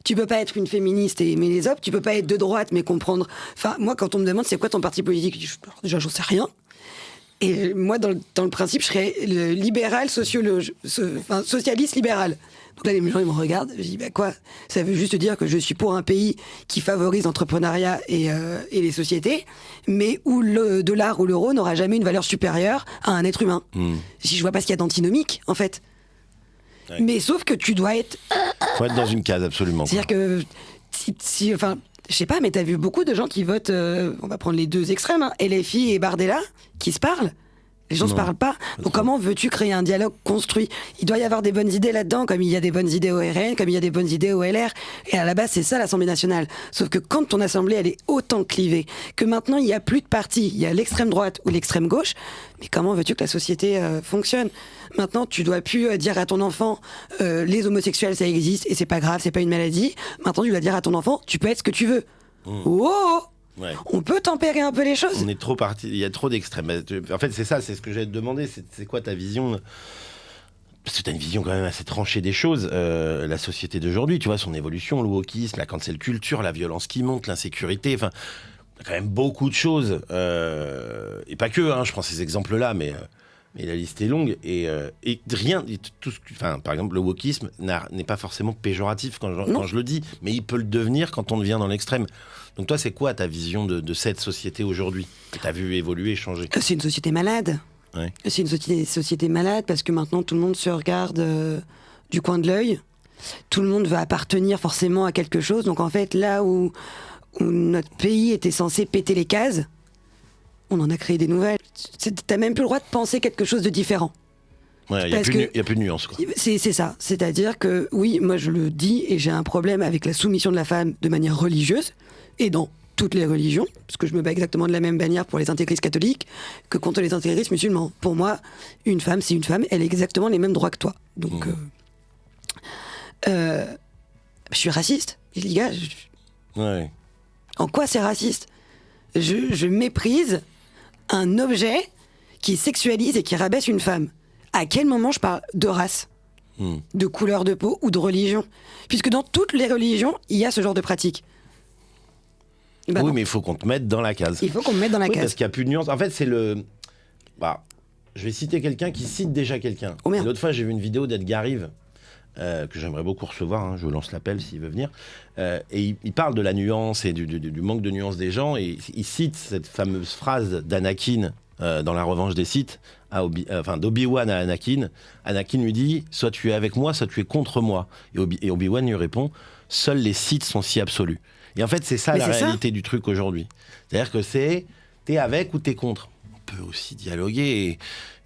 Tu peux pas être une féministe et aimer les hommes, tu peux pas être de droite mais comprendre. Enfin, moi, quand on me demande c'est quoi ton parti politique, déjà, j'en sais rien. Et moi, dans le principe, je serais le libéral, socialiste libéral. Donc là, les gens, ils me regardent, je dis, quoi ? Ça veut juste dire que je suis pour un pays qui favorise l'entrepreneuriat et les sociétés, mais où le dollar ou l'euro n'aura jamais une valeur supérieure à un être humain. Si je vois pas ce qu'il y a d'antinomique, en fait. Ouais. Mais sauf que tu dois être... Faut être dans une case, absolument. C'est-à-dire que, je sais pas, mais t'as vu beaucoup de gens qui votent, on va prendre les deux extrêmes, LFI et Bardella, qui se parlent. Les gens ne se parlent pas. Donc comment veux-tu créer un dialogue construit ? Il doit y avoir des bonnes idées là-dedans, comme il y a des bonnes idées au RN, comme il y a des bonnes idées au LR. Et à la base, c'est ça l'Assemblée nationale. Sauf que quand ton Assemblée, elle est autant clivée, que maintenant, il n'y a plus de parti. Il y a l'extrême droite ou l'extrême gauche. Mais comment veux-tu que la société fonctionne ? Maintenant, tu dois plus dire à ton enfant les homosexuels, ça existe et c'est pas grave, c'est pas une maladie. Maintenant, tu dois dire à ton enfant, tu peux être ce que tu veux. Oh ! Ouais. On peut tempérer un peu les choses. On est trop parti, il y a trop d'extrêmes. En fait, c'est ça, c'est ce que j'allais te demander. C'est quoi ta vision ? Parce que tu as une vision quand même assez tranchée des choses. La société d'aujourd'hui, tu vois, son évolution, le wokisme, la cancel culture, la violence qui monte, l'insécurité. Enfin, il y a quand même beaucoup de choses. Et pas que, je prends ces exemples-là, mais la liste est longue. Et rien, par exemple, le wokisme n'est pas forcément péjoratif quand je le dis, mais il peut le devenir quand on devient dans l'extrême. Donc toi, c'est quoi ta vision de cette société aujourd'hui que tu as vu évoluer, changer ? C'est une société malade. Ouais. C'est une société malade parce que maintenant, tout le monde se regarde du coin de l'œil. Tout le monde veut appartenir forcément à quelque chose. Donc en fait, là où notre pays était censé péter les cases, on en a créé des nouvelles. T'as même plus le droit de penser quelque chose de différent. Ouais, il n'y a plus de nuance, quoi. C'est ça. C'est-à-dire que, oui, moi je le dis, et j'ai un problème avec la soumission de la femme de manière religieuse, et dans toutes les religions, parce que je me bats exactement de la même bannière pour les intégristes catholiques que contre les intégristes musulmans. Pour moi, une femme, c'est une femme, elle a exactement les mêmes droits que toi. Donc, je suis raciste. Je dis, gars, ouais. En quoi c'est raciste ? Je méprise un objet qui sexualise et qui rabaisse une femme. À quel moment je parle de race, de couleur de peau ou de religion ? Puisque dans toutes les religions, il y a ce genre de pratique. Oui, non. Mais il faut qu'on te mette dans la case. Il faut qu'on me mette dans la case. Parce qu'il n'y a plus de nuance. En fait, c'est le... je vais citer quelqu'un qui cite déjà quelqu'un. L'autre fois, j'ai vu une vidéo d'Edgar Rive, que j'aimerais beaucoup recevoir, je lance l'appel s'il veut venir. Et il parle de la nuance et du manque de nuance des gens. Et il cite cette fameuse phrase d'Anakin dans La Revanche des Sith, d'Obi-Wan à Anakin. Anakin lui dit « Soit tu es avec moi, soit tu es contre moi ». Et Obi-Wan lui répond « Seuls les Sith sont si absolus ». Et en fait, c'est ça réalité du truc aujourd'hui. C'est-à-dire que t'es avec ou t'es contre. On peut aussi dialoguer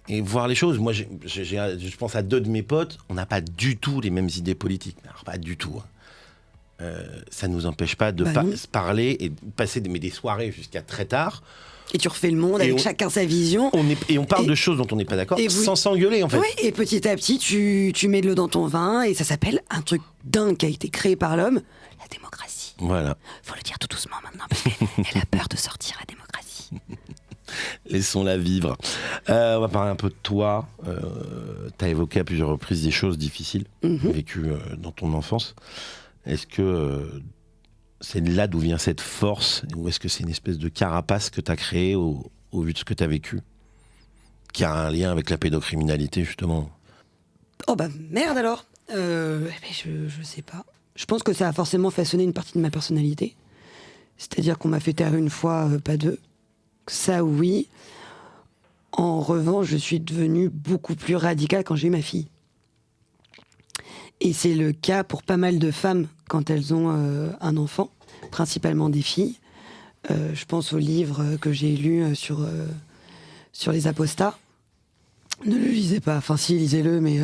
et voir les choses. Moi, je pense à deux de mes potes, on n'a pas du tout les mêmes idées politiques. Alors, pas du tout. Ça ne nous empêche pas de se parler et passer des soirées jusqu'à très tard. Et tu refais le monde avec chacun sa vision. On parle de choses dont on n'est pas d'accord sans s'engueuler, en fait. Oui, et petit à petit, tu mets de l'eau dans ton vin et ça s'appelle un truc dingue qui a été créé par l'homme, la démocratie. Voilà. Faut le dire tout doucement maintenant parce qu'elle a peur de sortir, la démocratie. Laissons-la vivre. On va parler un peu de toi. Tu as évoqué à plusieurs reprises des choses difficiles vécues dans ton enfance. Est-ce que c'est de là d'où vient cette force, ou est-ce que c'est une espèce de carapace que tu as créée au vu de ce que tu as vécu, qui a un lien avec la pédocriminalité, justement? Oh bah merde alors. Je sais pas. Je pense que ça a forcément façonné une partie de ma personnalité. C'est-à-dire qu'on m'a fait taire une fois, pas deux. Ça, oui. En revanche, je suis devenue beaucoup plus radicale quand j'ai eu ma fille. Et c'est le cas pour pas mal de femmes quand elles ont un enfant, principalement des filles. Je pense au livre que j'ai lu sur les apostats. Ne le lisez pas. Enfin, si, lisez-le, mais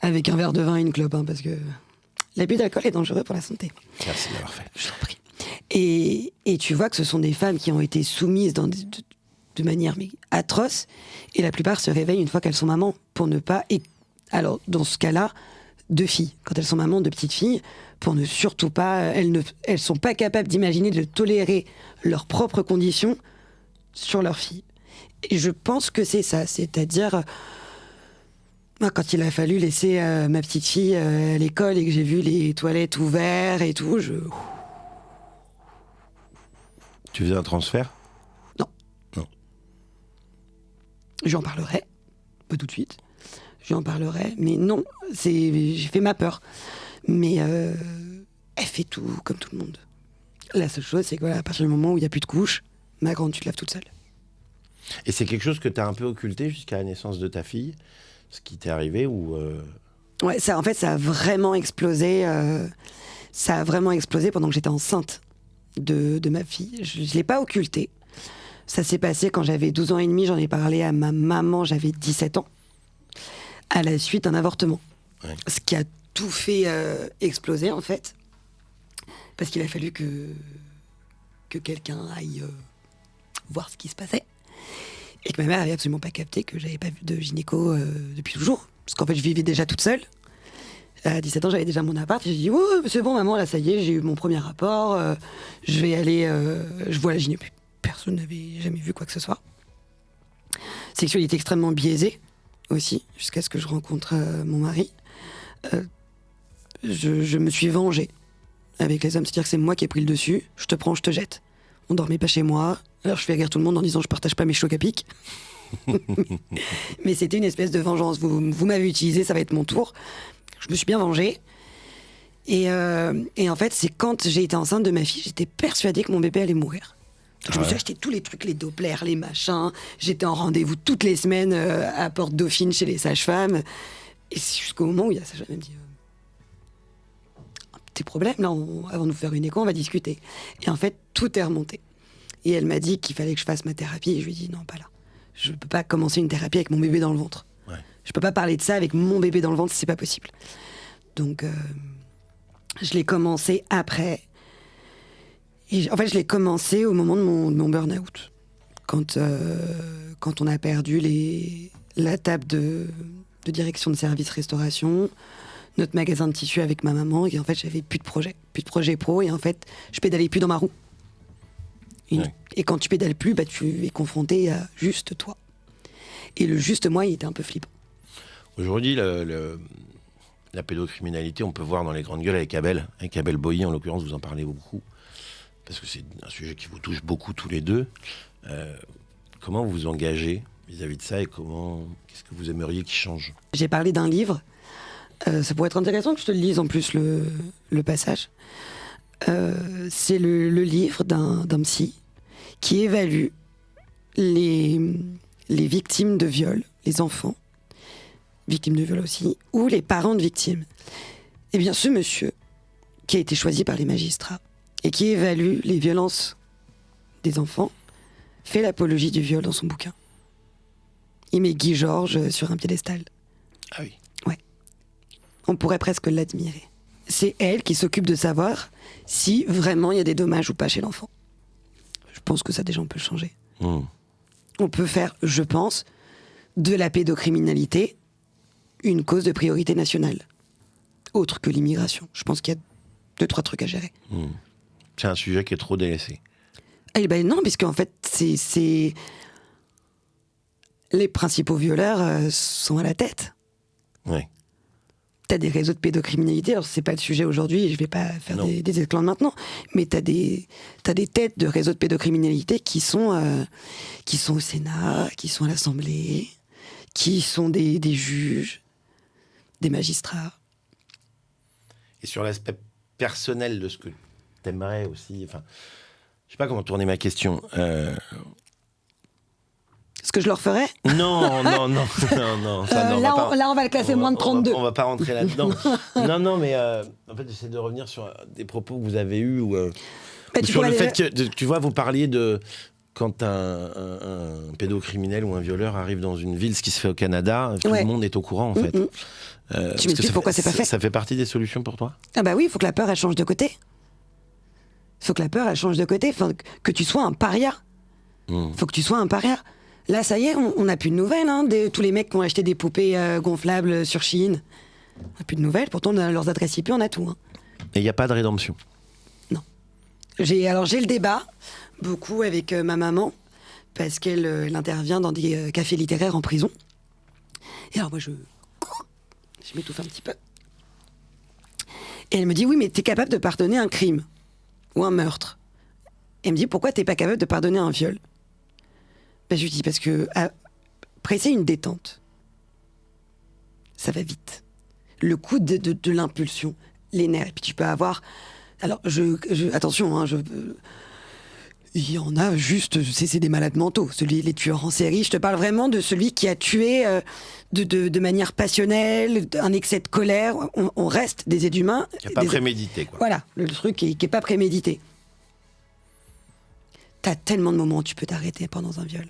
avec un verre de vin et une clope, hein, parce que l'abus d'alcool est dangereux pour la santé. Merci d'avoir fait. Je t'en prie. Et tu vois que ce sont des femmes qui ont été soumises de manière atroce, et la plupart se réveillent une fois qu'elles sont mamans, pour ne pas... Alors, dans ce cas-là, de filles, quand elles sont mamans de petites filles, pour ne surtout pas... Elles sont pas capables d'imaginer de tolérer leurs propres conditions sur leurs filles. Et je pense que c'est ça, c'est-à-dire... Quand il a fallu laisser ma petite fille à l'école et que j'ai vu les toilettes ouvertes et tout, Tu faisais un transfert? Non. Non. J'en parlerai, pas tout de suite. J'en parlerai, mais non, j'ai fait ma peur. Mais elle fait tout comme tout le monde. La seule chose, c'est que voilà, à partir du moment où il n'y a plus de couches, ma grande, tu te laves toute seule. Et c'est quelque chose que tu as un peu occulté jusqu'à la naissance de ta fille, ce qui t'est arrivé, ou Ouais, ça, en fait, ça a vraiment explosé. Ça a vraiment explosé pendant que j'étais enceinte de ma fille. Je ne l'ai pas occulté. Ça s'est passé quand j'avais 12 ans et demi. J'en ai parlé à ma maman, j'avais 17 ans, à la suite d'un avortement. Ouais. Ce qui a tout fait exploser, en fait. Parce qu'il a fallu que quelqu'un aille voir ce qui se passait. Et que ma mère avait absolument pas capté que j'avais pas vu de gynéco depuis toujours. Parce qu'en fait, je vivais déjà toute seule. À 17 ans, j'avais déjà mon appart. Et j'ai dit, oh, c'est bon, maman, là, ça y est, j'ai eu mon premier rapport. Je vais aller... je vois la gynéco. Personne n'avait jamais vu quoi que ce soit. Sexualité extrêmement biaisée, aussi, jusqu'à ce que je rencontre mon mari. Je me suis vengée avec les hommes. C'est-à-dire que c'est moi qui ai pris le dessus. Je te prends, je te jette. On dormait pas chez moi. Alors je fais la guerre tout le monde en disant je partage pas mes chocs à pic. Mais c'était une espèce de vengeance. Vous m'avez utilisé, ça va être mon tour. Je me suis bien vengée. Et en fait, c'est quand j'ai été enceinte de ma fille, j'étais persuadée que mon bébé allait mourir. Donc, je me suis acheté tous les trucs, les Doppler, les machins. J'étais en rendez-vous toutes les semaines à Porte Dauphine chez les sages-femmes. Et c'est jusqu'au moment où il y a la sage-femme qui me dit tes problèmes, là, avant de nous faire une écho, on va discuter. Et en fait, tout est remonté. Et elle m'a dit qu'il fallait que je fasse ma thérapie. Et je lui ai dit non, pas là. Je peux pas commencer une thérapie avec mon bébé dans le ventre. Ouais. Je peux pas parler de ça avec mon bébé dans le ventre, c'est pas possible. Donc, je l'ai commencé après. Et en fait, je l'ai commencé au moment de mon burn-out. Quand on a perdu la table de direction de service restauration, notre magasin de tissus avec ma maman, et en fait, j'avais plus de projet pro, et en fait, je pédalais plus dans ma roue. Et quand tu pédales plus, tu es confronté à juste toi. Et le juste moi, il était un peu flippant. Aujourd'hui, la pédocriminalité, on peut voir dans les grandes gueules avec Abel Boilly, en l'occurrence, vous en parlez beaucoup, parce que c'est un sujet qui vous touche beaucoup tous les deux. Comment vous vous engagez vis-à-vis de ça, et qu'est-ce que vous aimeriez qu'il change? J'ai parlé d'un livre. Ça pourrait être intéressant que je te le lise en plus, le passage. C'est le livre d'un psy qui évalue les victimes de viol, les enfants, victimes de viol aussi, ou les parents de victimes. Eh bien, ce monsieur, qui a été choisi par les magistrats, et qui évalue les violences des enfants, fait l'apologie du viol dans son bouquin. Il met Guy Georges sur un piédestal. Ah oui. Ouais. On pourrait presque l'admirer. C'est elle qui s'occupe de savoir si vraiment il y a des dommages ou pas chez l'enfant. Je pense que ça déjà on peut le changer. On peut faire, je pense, de la pédocriminalité une cause de priorité nationale. Autre que l'immigration. Je pense qu'il y a 2-3 trucs à gérer. C'est un sujet qui est trop délaissé. Eh ben non, puisqu'en fait, c'est... Les principaux violeurs sont à la tête. Oui. t'as des réseaux de pédocriminalité. Alors, c'est pas le sujet aujourd'hui, je vais pas faire des éclans maintenant, mais t'as des têtes de réseaux de pédocriminalité qui sont au Sénat, qui sont à l'Assemblée, qui sont des juges, des magistrats. Et sur l'aspect personnel de ce que t'aimerais aussi, enfin, je sais pas comment tourner ma question. Ce que je leur ferais? Non. Ça, non, là, on va le classer moins de 32. On va pas rentrer là-dedans. non, mais en fait, j'essaie de revenir sur des propos que vous avez eus ou sur le fait que, tu vois, vous parliez de quand un pédocriminel ou un violeur arrive dans une ville, ce qui se fait au Canada, tout le monde est au courant, en fait. Tu m'expliques pourquoi c'est pas fait? Ça fait partie des solutions pour toi? Ah bah oui, il faut que la peur, elle change de côté. Il faut que la peur, elle change de côté. Enfin, que tu sois un paria. Faut que tu sois un paria. Là, ça y est, on n'a plus de nouvelles de tous les mecs qui ont acheté des poupées gonflables sur Shein. On n'a plus de nouvelles, pourtant on a leurs adresses IP, on a tout. Et il n'y a pas de rédemption? Non. J'ai le débat, beaucoup avec ma maman, parce qu'elle intervient dans des cafés littéraires en prison. Et alors moi, je m'étouffe un petit peu. Et elle me dit, oui, mais t'es capable de pardonner un crime ou un meurtre. Et elle me dit, pourquoi t'es pas capable de pardonner un viol? Ben, je lui dis, parce que presser une détente, ça va vite. Le coup de l'impulsion, les nerfs, et puis tu peux avoir... Alors, attention, il y en a juste, c'est des malades mentaux, les tueurs en série. Je te parle vraiment de celui qui a tué de manière passionnelle, un excès de colère. On reste des êtres humains. Qui n'est pas prémédité, quoi. Voilà, le truc qui n'est pas prémédité. T'as tellement de moments où tu peux t'arrêter pendant un viol.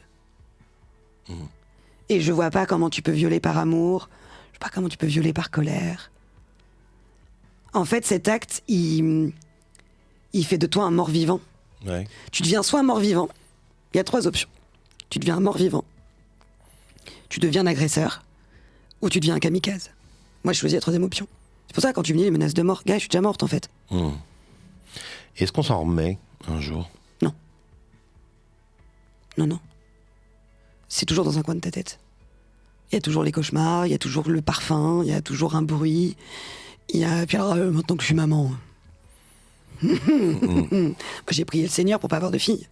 Et je vois pas comment tu peux violer par amour, je vois pas comment tu peux violer par colère. En fait, cet acte, il fait de toi un mort-vivant. Ouais. Tu deviens soit un mort-vivant, il y a 3 options. Tu deviens un mort-vivant, tu deviens un agresseur, ou tu deviens un kamikaze. Moi, je choisis la 3e option. C'est pour ça, quand tu me dis les menaces de mort, gars, je suis déjà morte, en fait. Est-ce qu'on s'en remet un jour? Non. C'est toujours dans un coin de ta tête. Il y a toujours les cauchemars, il y a toujours le parfum, il y a toujours un bruit. Puis alors, maintenant que je suis maman, j'ai prié le Seigneur pour pas avoir de fille.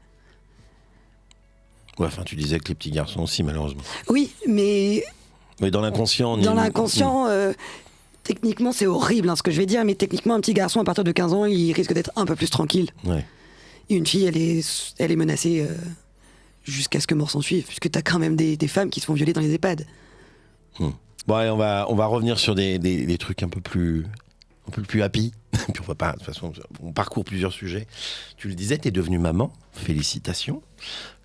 Ouais, enfin, tu disais que les petits garçons aussi, malheureusement. Oui, mais dans l'inconscient... Techniquement, c'est horrible ce que je vais dire, mais techniquement, un petit garçon, à partir de 15 ans, il risque d'être un peu plus tranquille. Ouais. Et une fille, elle est menacée... jusqu'à ce que mort s'en suive, puisque t'as quand même des femmes qui se font violer dans les EHPAD. Bon, allez, on va revenir sur des trucs un peu plus happy. Puis on va pas, de toute façon, on parcourt plusieurs sujets. Tu le disais, t'es devenue maman. Félicitations.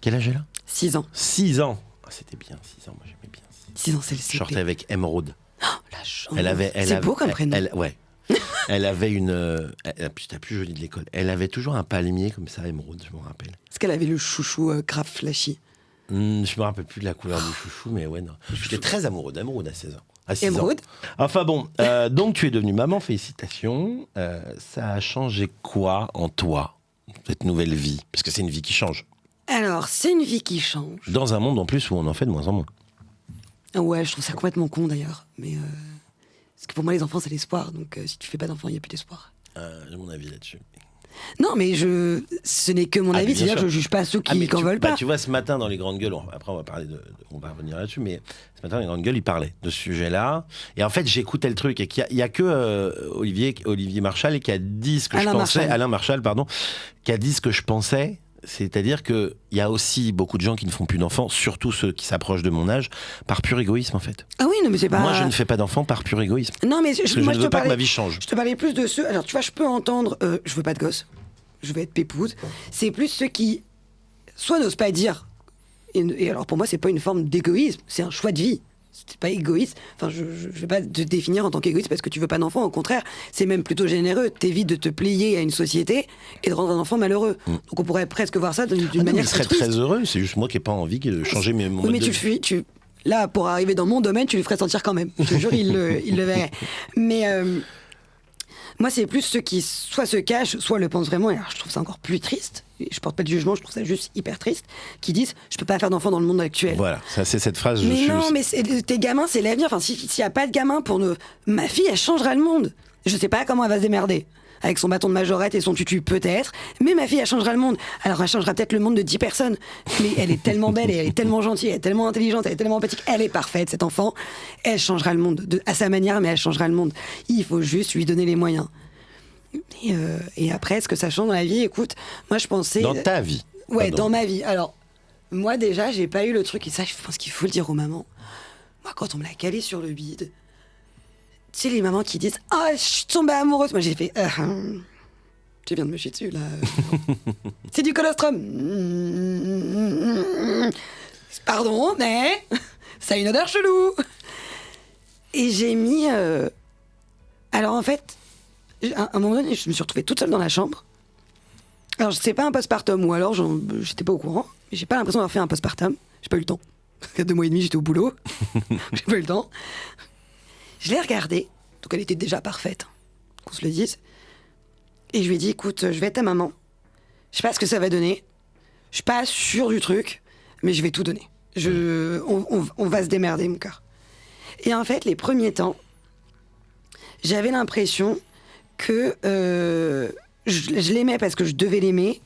Quel âge elle a? 6 ans. 6 ans. Ah, c'était bien, 6 ans. Moi, j'aimais bien. 6 ans, c'est le CP. Je sortais avec Émeraude. Oh, la chance. C'est beau comme prénom. Ouais. Elle avait c'était plus joli de l'école. Elle avait toujours un palmier comme ça, émeraude, je me rappelle. Est-ce qu'elle avait le chouchou grave flashy? Je me rappelle plus de la couleur du chouchou, mais ouais, non. J'étais très amoureux d'Émeraude à 16 ans. À 6 Émeraude. ans. Enfin bon, donc tu es devenue maman, félicitations. Ça a changé quoi en toi, cette nouvelle vie? Parce que c'est une vie qui change. Alors, c'est une vie qui change. Dans un monde en plus où on en fait de moins en moins. Ouais, je trouve ça complètement con d'ailleurs. Mais parce que pour moi, les enfants, c'est l'espoir. Donc si tu fais pas d'enfants, il n'y a plus d'espoir. J'ai mon avis là-dessus. Non, mais ce n'est que mon avis, c'est-à-dire que je juge pas ceux qui n'en veulent pas. Tu vois, ce matin, dans les grandes gueules, après on va parler on va revenir là-dessus, mais ce matin, dans les grandes gueules, ils parlaient de ce sujet-là. Et en fait, j'écoutais le truc, et qu'il y a que Olivier Marchal qui a dit ce que je pensais, Alain Marchal, pardon, qui a dit ce que je pensais. C'est-à-dire qu'il y a aussi beaucoup de gens qui ne font plus d'enfants, surtout ceux qui s'approchent de mon âge, par pur égoïsme, en fait. Ah oui, non, mais c'est pas... Moi, je ne fais pas d'enfants par pur égoïsme. Non, mais je ne veux pas que ma vie change. Je te parlais plus de ceux... Alors, tu vois, je peux entendre... je veux pas de gosse. Je veux être pépouse. C'est plus ceux qui, soit n'osent pas dire... Et alors, pour moi, c'est pas une forme d'égoïsme. C'est un choix de vie. C'est pas égoïste. Enfin, je vais pas te définir en tant qu'égoïste parce que tu veux pas d'enfant. Au contraire, c'est même plutôt généreux. T'évites de te plier à une société et de rendre un enfant malheureux. Donc on pourrait presque voir ça d'une manière je serais très heureux. C'est juste moi qui n'ai pas envie de changer mon mode mais de vie. Là, pour arriver dans mon domaine, tu le ferais sentir quand même. Je te jure, il le verrait. Mais Moi, c'est plus ceux qui soit se cachent, soit le pensent vraiment. Et alors, je trouve ça encore plus triste. Et je porte pas de jugement, je trouve ça juste hyper triste. Qui disent, je peux pas faire d'enfant dans le monde actuel. Voilà, ça c'est cette phrase. Mais non, mais tes gamins, c'est l'avenir. Enfin, s'il y a pas de gamins pour nous, ma fille, elle changera le monde. Je sais pas comment elle va se démerder. Avec son bâton de majorette et son tutu, peut-être. Mais ma fille, elle changera le monde. Alors, elle changera peut-être le monde de 10 personnes. Mais elle est tellement belle et elle est tellement gentille, elle est tellement intelligente, elle est tellement empathique. Elle est parfaite, cette enfant. Elle changera le monde. À sa manière, mais elle changera le monde. Il faut juste lui donner les moyens. Et après, est-ce que ça change dans la vie? Écoute, moi, je pensais... Dans ta vie. Ouais, dans ma vie. Alors, moi, déjà, j'ai pas eu le truc. Et ça, je pense qu'il faut le dire aux mamans. Moi, quand on me l'a calé sur le bide... Tu sais, les mamans qui disent « Ah, je suis tombée amoureuse !» Moi, j'ai fait tu viens de me chier dessus, là. C'est du colostrum. Pardon, mais ça a une odeur chelou. Et j'ai mis... Alors, en fait, à un moment donné, je me suis retrouvée toute seule dans la chambre. Alors, c'est pas un postpartum, ou alors j'étais pas au courant. Mais j'ai pas l'impression d'avoir fait un postpartum. J'ai pas eu le temps. Il y a 2 mois et demi, j'étais au boulot. J'ai pas eu le temps. Je l'ai regardée, donc elle était déjà parfaite, qu'on se le dise. Et je lui ai dit, écoute, je vais être ta maman. Je sais pas ce que ça va donner. Je suis pas sûre du truc, mais je vais tout donner. On va se démerder, mon cœur. Et en fait, les premiers temps, j'avais l'impression que je l'aimais parce que je devais l'aimer.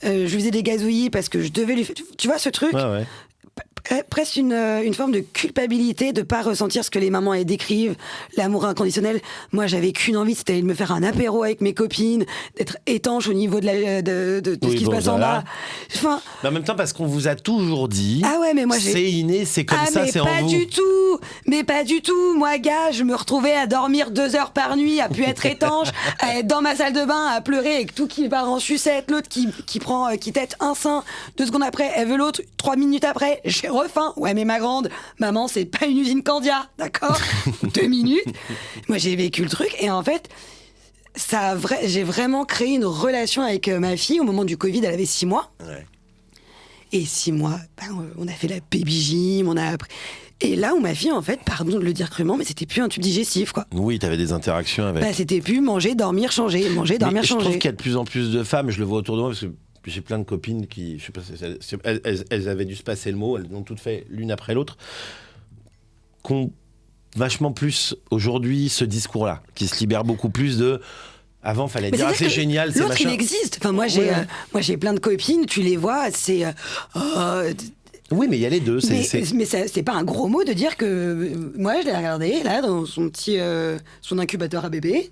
Je lui faisais des gazouillis parce que je devais lui faire... Tu vois ce truc? Ouais. Presque une forme de culpabilité de pas ressentir ce que les mamans elles décrivent, l'amour inconditionnel. Moi, j'avais qu'une envie, c'était de me faire un apéro avec mes copines, d'être étanche au niveau de ce qui se passe en bas. Enfin, mais en même temps, parce qu'on vous a toujours dit, ah ouais, mais moi c'est inné, c'est comme ça, c'est en vous. Mais pas du tout. Mais pas du tout. Moi, gars, je me retrouvais à dormir 2 heures par nuit, à pu être étanche, à être dans ma salle de bain, à pleurer avec tout qui part en sucette, l'autre qui tète un sein. 2 secondes après, elle veut l'autre. 3 minutes après, j'ai refaim. Ouais, mais ma grande, maman, c'est pas une usine Candia, d'accord? 2 minutes. Moi, j'ai vécu le truc et en fait, j'ai vraiment créé une relation avec ma fille. Au moment du Covid, elle avait 6 mois. Ouais. Et 6 mois, on a fait la baby gym, on a appris. Et là où ma fille, en fait, pardon de le dire crûment, mais c'était plus un tube digestif, quoi. Oui, t'avais des interactions avec. C'était plus manger, dormir, changer, manger, dormir, mais changer. Je trouve qu'il y a de plus en plus de femmes, je le vois autour de moi, parce que j'ai plein de copines qui, je sais pas, elles avaient dû se passer le mot, elles l'ont toutes fait l'une après l'autre, qu'on vachement plus aujourd'hui ce discours-là, qui se libère beaucoup plus de. Avant, fallait dire c'est génial, c'est l'autre, machin. Il existe. Enfin, moi, j'ai plein de copines, tu les vois, c'est. Oui, mais il y a les deux. Mais c'est pas un gros mot de dire que. Moi, je l'ai regardé, là, dans son incubateur à bébé.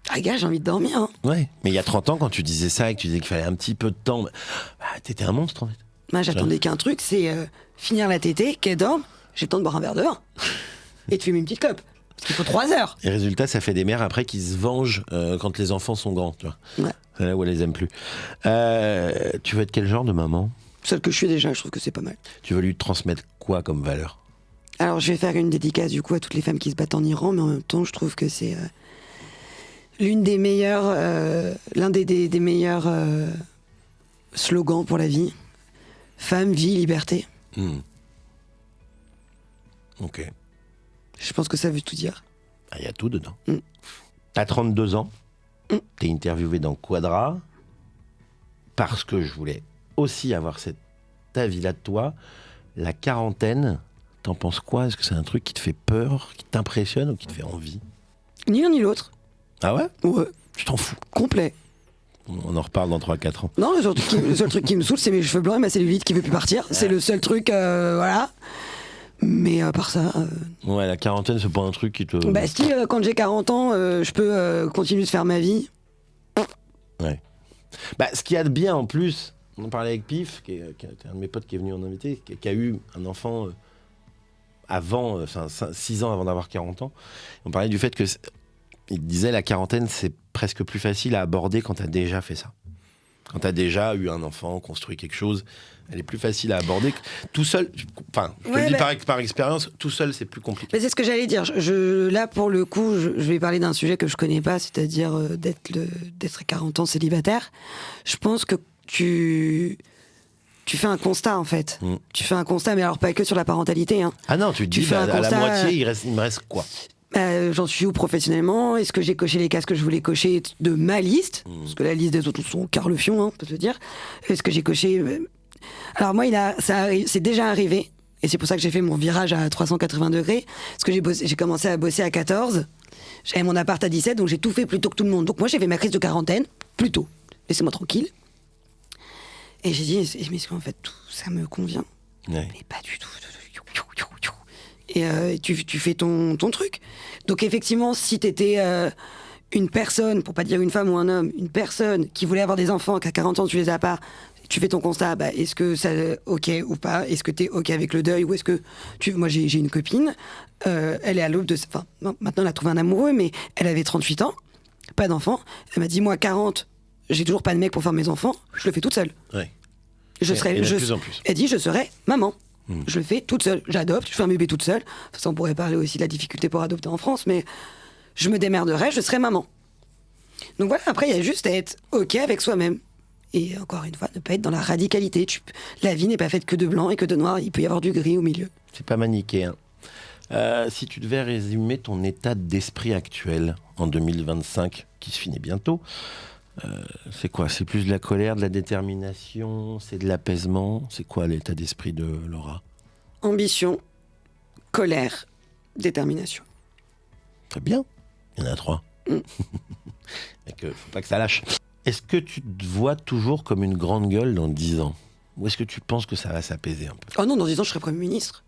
Ah, gars, j'ai envie de dormir. Hein. Ouais, mais il y a 30 ans, quand tu disais ça et que tu disais qu'il fallait un petit peu de temps, t'étais un monstre, en fait. Moi, j'attendais qu'un truc, c'est finir la tétée, qu'elle dorme, j'ai le temps de boire un verre de vin. Et de fumer une petite clope. Parce qu'il faut 3 heures. Et résultat, ça fait des mères après qui se vengent quand les enfants sont grands, tu vois. Ouais. C'est là où elles les aiment plus. Tu veux être quel genre de maman? Celle que je suis déjà, je trouve que c'est pas mal. Tu veux lui transmettre quoi comme valeur? Alors, je vais faire une dédicace, du coup, à toutes les femmes qui se battent en Iran, mais en même temps, je trouve que c'est l'une des meilleures... l'un des meilleurs slogans pour la vie. Femme, vie, liberté. Ok. Je pense que ça veut tout dire. Il y a tout dedans. T'as 32 ans. T'es interviewé dans Quadra. Parce que je voulais aussi avoir cet avis-là de toi. La quarantaine, t'en penses quoi? Est-ce que c'est un truc qui te fait peur, qui t'impressionne ou qui te fait envie? Ni l'un ni l'autre. Ah ouais? Ouais. Je t'en fous. Complet. On en reparle dans 3-4 ans. Non, le seul truc qui me saoule, c'est mes cheveux blancs et ma cellulite qui veut plus partir. Ouais. C'est le seul truc, voilà. Mais à part ça... Ouais, la quarantaine, c'est pas un truc qui te... Bah si, quand j'ai 40 ans, je peux continuer de faire ma vie. Ouais. Bah, ce qu'il y a de bien en plus, on en parlait avec Pif, qui est un de mes potes qui est venu en invité, qui a eu un enfant avant, 6 ans avant d'avoir 40 ans. On parlait du fait que, il disait, la quarantaine, c'est presque plus facile à aborder quand t'as déjà fait ça. Quand t'as déjà eu un enfant, construit quelque chose, elle est plus facile à aborder. Tout seul, enfin, je te le dis par expérience, tout seul, c'est plus compliqué. Mais c'est ce que j'allais dire. Là, pour le coup, je vais parler d'un sujet que je connais pas, c'est-à-dire d'être à 40 ans célibataire. Je pense que tu fais un constat, en fait. Tu fais un constat, mais alors pas que sur la parentalité. Hein. Ah non, tu te dis, à la moitié, il me reste quoi? J'en suis où professionnellement? Est-ce que j'ai coché les cases que je voulais cocher de ma liste? Parce que la liste des autres sont carlefions, hein, on peut se dire. Est-ce que j'ai coché... Alors moi, c'est déjà arrivé, et c'est pour ça que j'ai fait mon virage à 380 degrés, parce que j'ai commencé à bosser à 14, j'avais mon appart à 17, donc j'ai tout fait plus tôt que tout le monde. Donc moi, j'ai fait ma crise de quarantaine, plus tôt. Laissez-moi tranquille. Et j'ai dit, mais en fait, tout ça me convient. Ouais. Mais pas du tout. Et tu fais ton truc. Donc effectivement, si t'étais une personne, pour pas dire une femme ou un homme, une personne qui voulait avoir des enfants, qu'à 40 ans tu les as pas, tu fais ton constat, est-ce que ça ok ou pas? Est-ce que t'es ok avec le deuil? Ou est-ce que moi j'ai une copine, elle est à l'aube de... Enfin, non, maintenant elle a trouvé un amoureux, mais elle avait 38 ans, pas d'enfant. Elle m'a dit, moi 40, j'ai toujours pas de mec pour faire mes enfants, je le fais toute seule. Ouais. Plus en plus. Elle dit, je serai maman. Je le fais toute seule. J'adopte, je fais un bébé toute seule. Ça, on pourrait parler aussi de la difficulté pour adopter en France, mais je me démerderai, je serai maman. Donc voilà, après, il y a juste à être OK avec soi-même. Et encore une fois, ne pas être dans la radicalité. La vie n'est pas faite que de blanc et que de noir. Il peut y avoir du gris au milieu. C'est pas manichéen. Si tu devais résumer ton état d'esprit actuel en 2025, qui se finit bientôt, c'est quoi? C'est plus de la colère, de la détermination, c'est de l'apaisement? C'est quoi l'état d'esprit de Laura? Ambition, colère, détermination. Très bien. Il y en a 3. Faut pas que ça lâche. Est-ce que tu te vois toujours comme une grande gueule dans 10 ans? Ou est-ce que tu penses que ça va s'apaiser un peu? Oh non, dans 10 ans, je serai Premier ministre.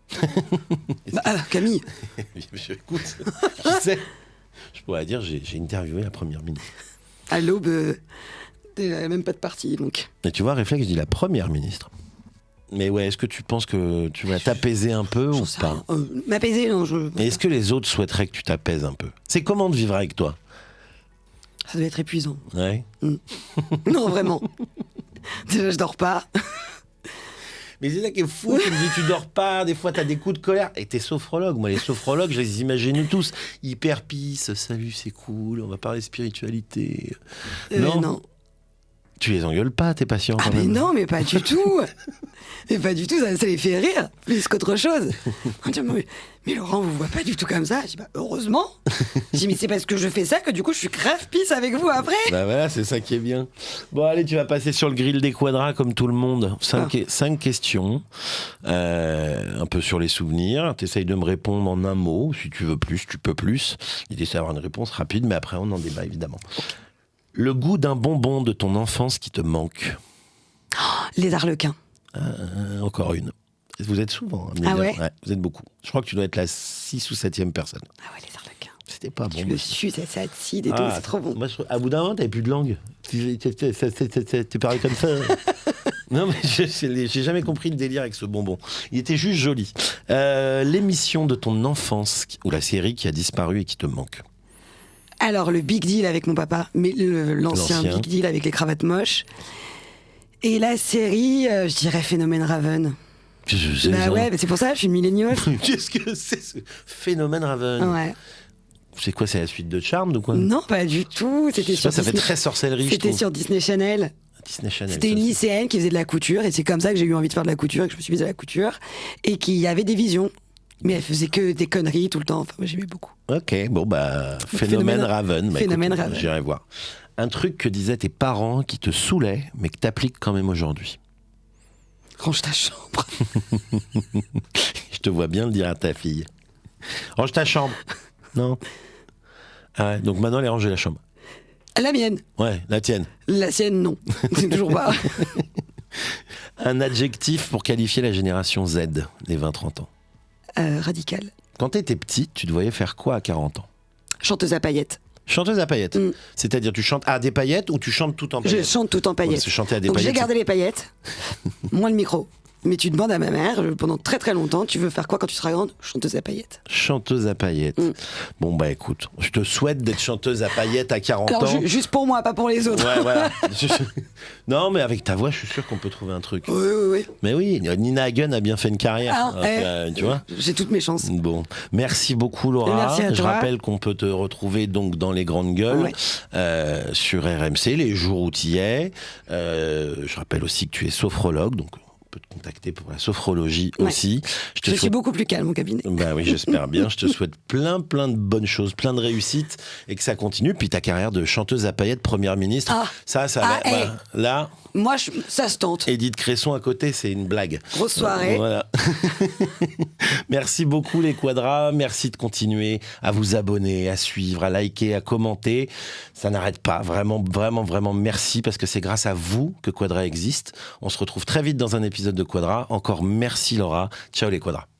Camille. Écoute, je sais. Je pourrais dire, j'ai interviewé la Première ministre. À l'aube, même pas de parti, donc. Et tu vois, réflexe, je dis la Première ministre. Mais ouais, est-ce que tu penses que tu vas t'apaiser un peu ou pas? M'apaiser, non. Et est-ce que les autres souhaiteraient que tu t'apaises un peu? C'est comment de vivre avec toi? Ça doit être épuisant. Ouais. Non, vraiment. Déjà, je dors pas. Mais c'est ça qui est fou, tu me dis tu dors pas, des fois t'as des coups de colère. Et t'es sophrologue, moi les sophrologues, je les imagine tous. Hyper peace, salut c'est cool, on va parler spiritualité. Non. Tu les engueules pas, tes patients quand mais même. non, mais pas du tout. Mais pas du tout, ça les fait rire, plus qu'autre chose. On dit, mais Laurent, vous voit pas du tout comme ça. Je dis, heureusement. Je dis, mais c'est parce que je fais ça que du coup, je suis grave pisse avec vous après. Bah voilà, c'est ça qui est bien. Bon, allez, tu vas passer sur le grill des quadras comme tout le monde. 5 questions, un peu sur les souvenirs. T'essayes de me répondre en un mot. Si tu veux plus, tu peux plus. L'idée, c'est d'avoir une réponse rapide, mais après, on en débat évidemment. Le goût d'un bonbon de ton enfance qui te manque? Les arlequins. Encore une. Vous êtes souvent. Ouais, vous êtes beaucoup. Je crois que tu dois être la 6 ou 7e personne. Ah ouais, les arlequins. C'était pas bon. Tu le suces, ça acide et tout, c'est trop bon. Moi, à bout d'un moment, t'avais plus de langue. Tu parlais comme ça. Non, mais j'ai jamais compris le délire avec ce bonbon. Il était juste joli. L'émission de ton enfance, ou la série qui a disparu et qui te manque? Alors, le Big Deal avec mon papa, mais l'ancien Big Deal avec les cravates moches. Et la série, je dirais Phénomène Raven. Ouais, mais c'est pour ça, je suis une milléniale. Qu'est-ce que c'est ce Phénomène Raven? Ouais. C'est quoi, c'est la suite de Charmed ou quoi? Non, pas du tout. C'était sur ça Disney... fait très sorcellerie. C'était sur Disney Channel. Disney Channel. C'était une lycéenne qui faisait de la couture, et c'est comme ça que j'ai eu envie de faire de la couture, et que je me suis mise à la couture, et qui avait des visions. Mais elle faisait que des conneries tout le temps. Enfin, moi, j'aimais beaucoup. Ok, bon, Phénomène Raven. Phénomène Raven. J'irai voir. Un truc que disaient tes parents qui te saoulait, mais que t'appliques quand même aujourd'hui. Range ta chambre. Je te vois bien le dire à ta fille. Range ta chambre. Non. Ah ouais, donc maintenant, elle est rangée la chambre. La mienne. Ouais, la tienne. La sienne, non. C'est toujours pas. Un adjectif pour qualifier la génération Z des 20-30 ans. Radical. Quand t'étais petite, tu te voyais faire quoi à 40 ans? Chanteuse à paillettes. Chanteuse à paillettes. C'est-à-dire tu chantes à des paillettes ou tu chantes tout en paillettes? Je chante tout en paillettes. Ouais, chanter à des Donc paillettes. j'ai gardé les paillettes, moins le micro. Mais tu demandes à ma mère, pendant très très longtemps, tu veux faire quoi quand tu seras grande? Chanteuse à paillettes. Chanteuse à paillettes. Bon, écoute, je te souhaite d'être chanteuse à paillettes à 40 ans. Alors, juste pour moi, pas pour les autres. Ouais, voilà. Non, mais avec ta voix, je suis sûr qu'on peut trouver un truc. Oui. Mais oui, Nina Hagen a bien fait une carrière. Tu vois? J'ai toutes mes chances. Bon, merci beaucoup Laura. Merci à toi. Je rappelle qu'on peut te retrouver donc dans les grandes gueules sur RMC les jours où tu y es. Je rappelle aussi que tu es sophrologue, donc peux te contacter pour la sophrologie Ouais. aussi. Je suis beaucoup plus calme au cabinet. Bah oui, j'espère bien. Je te souhaite plein de bonnes choses, plein de réussites et que ça continue. Puis ta carrière de chanteuse à paillettes, première ministre, Ah. ça, Ah, là, Moi, ça se tente. Edith Cresson à côté, c'est une blague. Grosse soirée. Voilà. Merci beaucoup les Quadras. Merci de continuer à vous abonner, à suivre, à liker, à commenter. Ça n'arrête pas. Vraiment, vraiment, vraiment merci parce que c'est grâce à vous que Quadra existe. On se retrouve très vite dans un épisode de Quadra. Encore merci Laura. Ciao les Quadras.